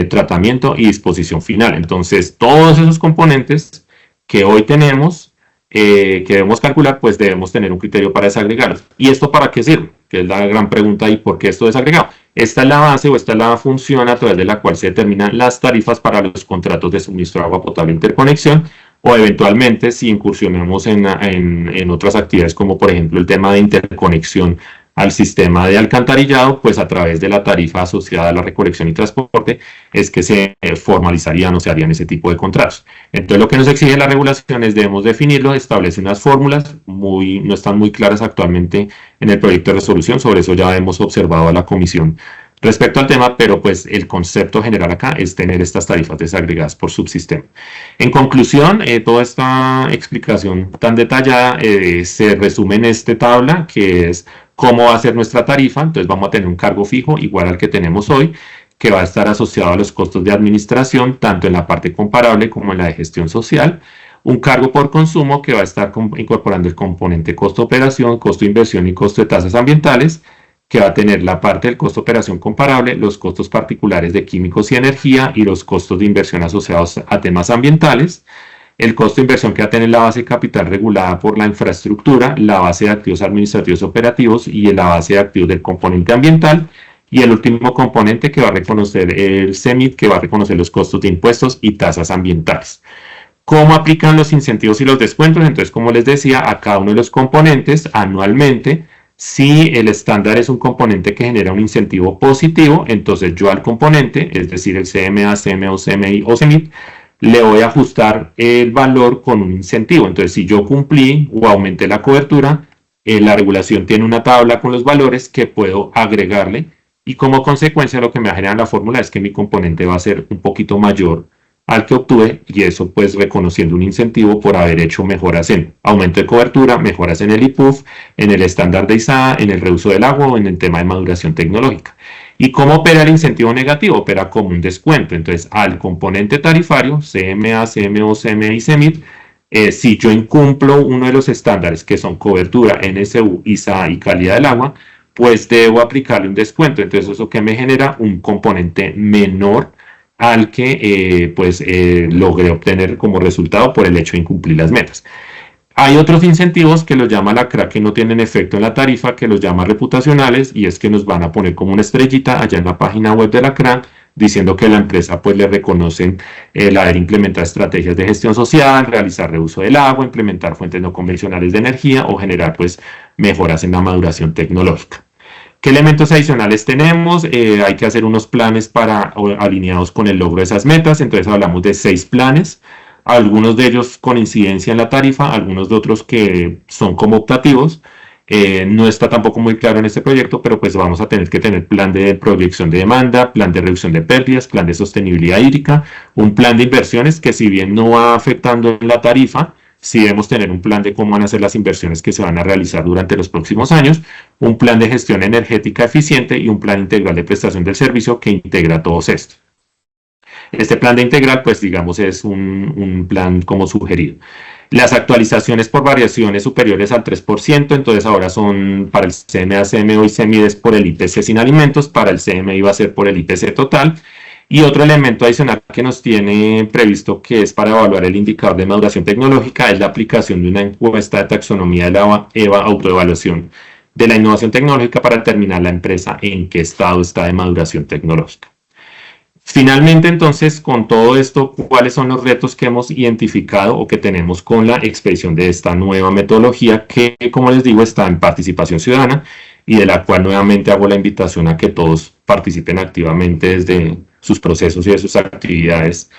tratamiento y disposición final. Entonces, todos esos componentes que hoy tenemos, que debemos calcular, pues debemos tener un criterio para desagregarlos. ¿Y esto para qué sirve? Que es la gran pregunta, ¿y por qué esto desagregado? Esta es la base o esta es la función a través de la cual se determinan las tarifas para los contratos de suministro de agua potable e interconexión, o eventualmente si incursionamos en otras actividades como por ejemplo el tema de interconexión al sistema de alcantarillado, pues a través de la tarifa asociada a la recolección y transporte es que se formalizarían o se harían ese tipo de contratos. Entonces lo que nos exige la regulación es debemos definirlo, establece unas fórmulas, no están muy claras actualmente en el proyecto de resolución, sobre eso ya hemos observado a la comisión respecto al tema, pero pues el concepto general acá es tener estas tarifas desagregadas por subsistema. En conclusión, toda esta explicación tan detallada se resume en esta tabla, que es cómo va a ser nuestra tarifa. Entonces vamos a tener un cargo fijo igual al que tenemos hoy, que va a estar asociado a los costos de administración, tanto en la parte comparable como en la de gestión social. Un cargo por consumo que va a estar incorporando el componente costo de operación, costo de inversión y costo de tasas ambientales, que va a tener la parte del costo de operación comparable, los costos particulares de químicos y energía y los costos de inversión asociados a temas ambientales. El costo de inversión que va a tener la base de capital regulada por la infraestructura, la base de activos administrativos operativos y la base de activos del componente ambiental. Y el último componente que va a reconocer el CEMIT, que va a reconocer los costos de impuestos y tasas ambientales. ¿Cómo aplican los incentivos y los descuentos? Entonces, como les decía, a cada uno de los componentes anualmente, si el estándar es un componente que genera un incentivo positivo, entonces yo al componente, es decir, el CMA, CMO, CMI o CEMIT, le voy a ajustar el valor con un incentivo. Entonces, si yo cumplí o aumenté la cobertura, la regulación tiene una tabla con los valores que puedo agregarle y como consecuencia lo que me genera la fórmula es que mi componente va a ser un poquito mayor al que obtuve y eso pues reconociendo un incentivo por haber hecho mejoras en aumento de cobertura, mejoras en el IPUF, en el estándar de ISAA, en el reuso del agua o en el tema de maduración tecnológica. ¿Y cómo opera el incentivo negativo? Opera como un descuento. Entonces, al componente tarifario, CMA, CMO, CMI, CEMIT, si yo incumplo uno de los estándares que son cobertura, NSU, ISAA y calidad del agua, pues debo aplicarle un descuento. Entonces, eso que me genera un componente menor al que logré obtener como resultado por el hecho de incumplir las metas. Hay otros incentivos que los llama la CRA que no tienen efecto en la tarifa, que los llama reputacionales, y es que nos van a poner como una estrellita allá en la página web de la CRA, diciendo que la empresa pues le reconocen el haber implementado estrategias de gestión social, realizar reuso del agua, implementar fuentes no convencionales de energía o generar pues mejoras en la maduración tecnológica. ¿Qué elementos adicionales tenemos? Hay que hacer unos planes alineados con el logro de esas metas. Entonces hablamos de 6 planes, algunos de ellos con incidencia en la tarifa, algunos de otros que son como optativos. No está tampoco muy claro en este proyecto, pero pues vamos a tener que tener plan de proyección de demanda, plan de reducción de pérdidas, plan de sostenibilidad hídrica, un plan de inversiones que si bien no va afectando la tarifa, sí debemos tener un plan de cómo van a ser las inversiones que se van a realizar durante los próximos años, un plan de gestión energética eficiente y un plan integral de prestación del servicio que integra todos estos. Este plan de integral, pues digamos, es un plan como sugerido. Las actualizaciones por variaciones superiores al 3%, entonces ahora son para el CMA, CMO y CEMID es por el IPC sin alimentos, para el CMI va a ser por el IPC total. Y otro elemento adicional que nos tiene previsto que es para evaluar el indicador de maduración tecnológica es la aplicación de una encuesta de taxonomía de la autoevaluación de la innovación tecnológica para determinar la empresa en qué estado está de maduración tecnológica. Finalmente, entonces, con todo esto, ¿cuáles son los retos que hemos identificado o que tenemos con la expedición de esta nueva metodología que, como les digo, está en participación ciudadana y de la cual nuevamente hago la invitación a que todos participen activamente desde sus procesos y de sus actividades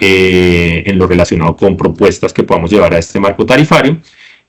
en lo relacionado con propuestas que podamos llevar a este marco tarifario?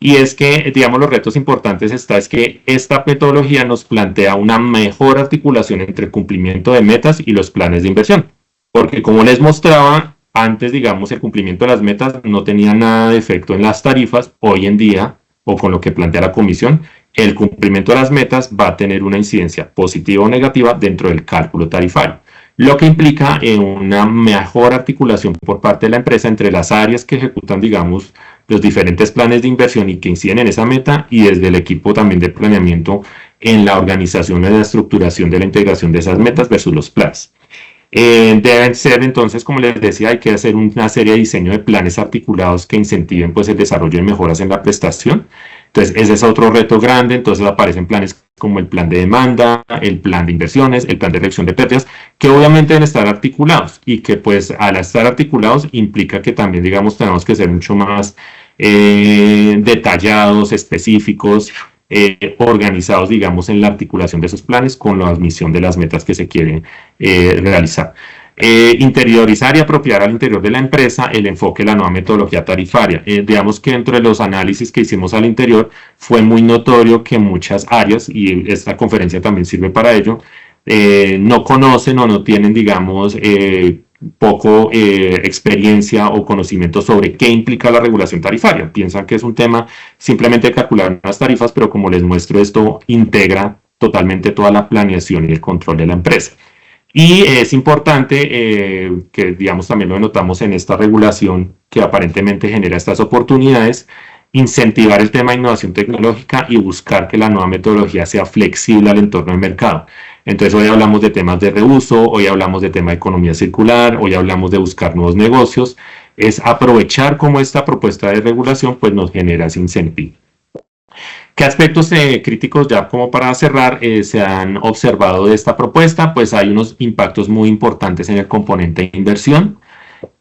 Y es que, digamos, los retos importantes es que esta metodología nos plantea una mejor articulación entre el cumplimiento de metas y los planes de inversión. Porque como les mostraba, antes, digamos, el cumplimiento de las metas no tenía nada de efecto en las tarifas. Hoy en día, o con lo que plantea la comisión, el cumplimiento de las metas va a tener una incidencia positiva o negativa dentro del cálculo tarifario, lo que implica una mejor articulación por parte de la empresa entre las áreas que ejecutan, digamos, los diferentes planes de inversión y que inciden en esa meta, y desde el equipo también de planeamiento en la organización y la estructuración de la integración de esas metas versus los planes. Deben ser entonces, como les decía, hay que hacer una serie de diseño de planes articulados que incentiven pues el desarrollo de mejoras en la prestación. Entonces ese es otro reto grande. Entonces aparecen planes como el plan de demanda, el plan de inversiones, el plan de reducción de pérdidas, que obviamente deben estar articulados, y que pues al estar articulados implica que también, digamos, tenemos que ser mucho más detallados, específicos, organizados, digamos, en la articulación de esos planes con la misión de las metas que se quieren realizar. Interiorizar y apropiar al interior de la empresa el enfoque de la nueva metodología tarifaria. Digamos que dentro de los análisis que hicimos al interior fue muy notorio que muchas áreas, y esta conferencia también sirve para ello, no conocen o no tienen, digamos, poco experiencia o conocimiento sobre qué implica la regulación tarifaria. Piensan que es un tema simplemente de calcular unas tarifas, pero como les muestro, esto integra totalmente toda la planeación y el control de la empresa. Y es importante que, digamos, también lo notamos en esta regulación que aparentemente genera estas oportunidades, incentivar el tema de innovación tecnológica y buscar que la nueva metodología sea flexible al entorno del mercado. Entonces hoy hablamos de temas de reuso, hoy hablamos de tema de economía circular, hoy hablamos de buscar nuevos negocios, es aprovechar cómo esta propuesta de regulación pues nos genera ese incentivo. ¿Qué aspectos críticos, ya como para cerrar, se han observado de esta propuesta? Pues hay unos impactos muy importantes en el componente de inversión,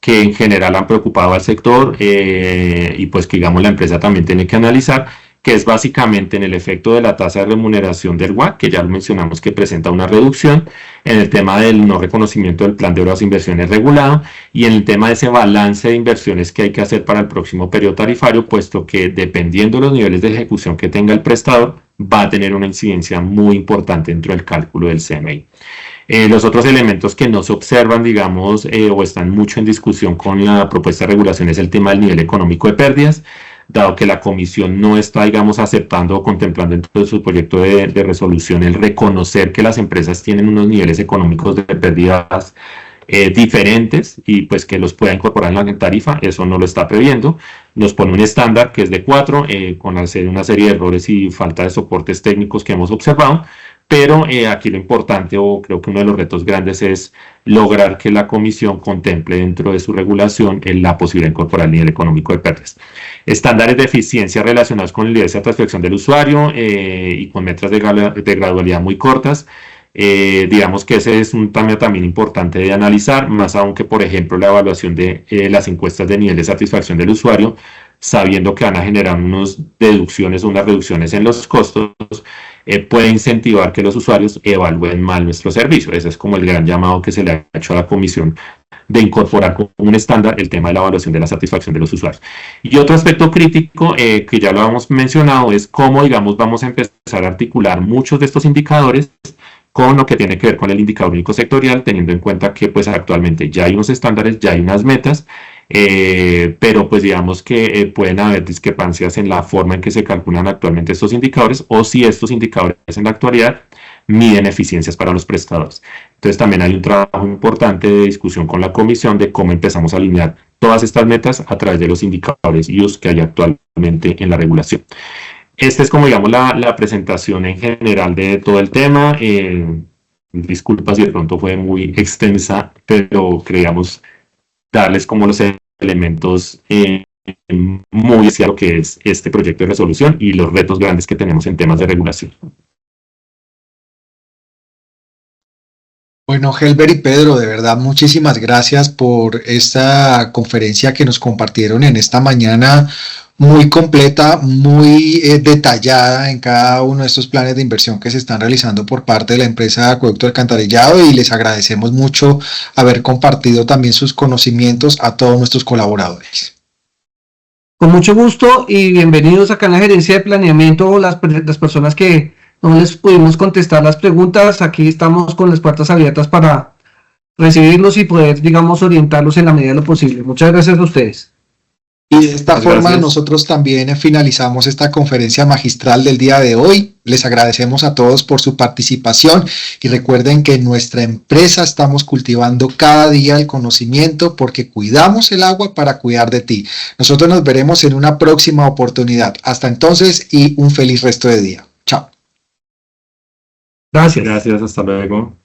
que en general han preocupado al sector, y pues que, digamos, la empresa también tiene que analizar, que es básicamente en el efecto de la tasa de remuneración del WACC, que ya lo mencionamos, que presenta una reducción, en el tema del no reconocimiento del plan de obras e inversiones regulado, y en el tema de ese balance de inversiones que hay que hacer para el próximo periodo tarifario, puesto que dependiendo de los niveles de ejecución que tenga el prestador, va a tener una incidencia muy importante dentro del cálculo del CMI. Los otros elementos que no se observan, digamos, o están mucho en discusión con la propuesta de regulación, es el tema del nivel económico de pérdidas, dado que la comisión no está, digamos, aceptando o contemplando dentro de su proyecto de resolución el reconocer que las empresas tienen unos niveles económicos de pérdidas diferentes, y pues que los pueda incorporar en la tarifa. Eso no lo está previendo. Nos pone un estándar que es de 4, con una serie de errores y falta de soportes técnicos que hemos observado. Pero aquí lo importante, o creo que uno de los retos grandes, es lograr que la comisión contemple dentro de su regulación la posibilidad de incorporar el nivel económico de pérdidas. Estándares de eficiencia relacionados con el nivel de satisfacción del usuario, y con metas de gradualidad muy cortas. Digamos que ese es un tema también importante de analizar, más aún que, por ejemplo, la evaluación de las encuestas de nivel de satisfacción del usuario, sabiendo que van a generar unas deducciones o unas reducciones en los costos, puede incentivar que los usuarios evalúen mal nuestro servicio. Ese es como el gran llamado que se le ha hecho a la comisión, de incorporar como un estándar el tema de la evaluación de la satisfacción de los usuarios. Y otro aspecto crítico, que ya lo hemos mencionado, es cómo, digamos, vamos a empezar a articular muchos de estos indicadores con lo que tiene que ver con el indicador único sectorial, teniendo en cuenta que pues actualmente ya hay unos estándares, ya hay unas metas, pero pues digamos que pueden haber discrepancias en la forma en que se calculan actualmente estos indicadores, o si estos indicadores en la actualidad miden eficiencias para los prestadores. Entonces también hay un trabajo importante de discusión con la comisión de cómo empezamos a alinear todas estas metas a través de los indicadores IUS que hay actualmente en la regulación. Esta es como, digamos, la presentación en general de todo el tema. Disculpa si de pronto fue muy extensa, pero queríamos darles como los elementos muy hacia lo que es este proyecto de resolución y los retos grandes que tenemos en temas de regulación. Bueno, Helber y Pedro, de verdad, muchísimas gracias por esta conferencia que nos compartieron en esta mañana, muy completa, muy detallada en cada uno de estos planes de inversión que se están realizando por parte de la empresa de Acueducto Alcantarillado, y les agradecemos mucho haber compartido también sus conocimientos a todos nuestros colaboradores. Con mucho gusto y bienvenidos acá en la gerencia de planeamiento, las personas que no les pudimos contestar las preguntas. Aquí estamos con las puertas abiertas para recibirlos y poder, digamos, orientarlos en la medida de lo posible. Muchas gracias a ustedes. Y de esta Muchas forma gracias. nosotros también finalizamos esta conferencia magistral del día de hoy. Les agradecemos a todos por su participación y recuerden que en nuestra empresa estamos cultivando cada día el conocimiento porque cuidamos el agua para cuidar de ti. Nosotros nos veremos en una próxima oportunidad. Hasta entonces y un feliz resto de día. Chao. Gracias. Gracias, hasta luego.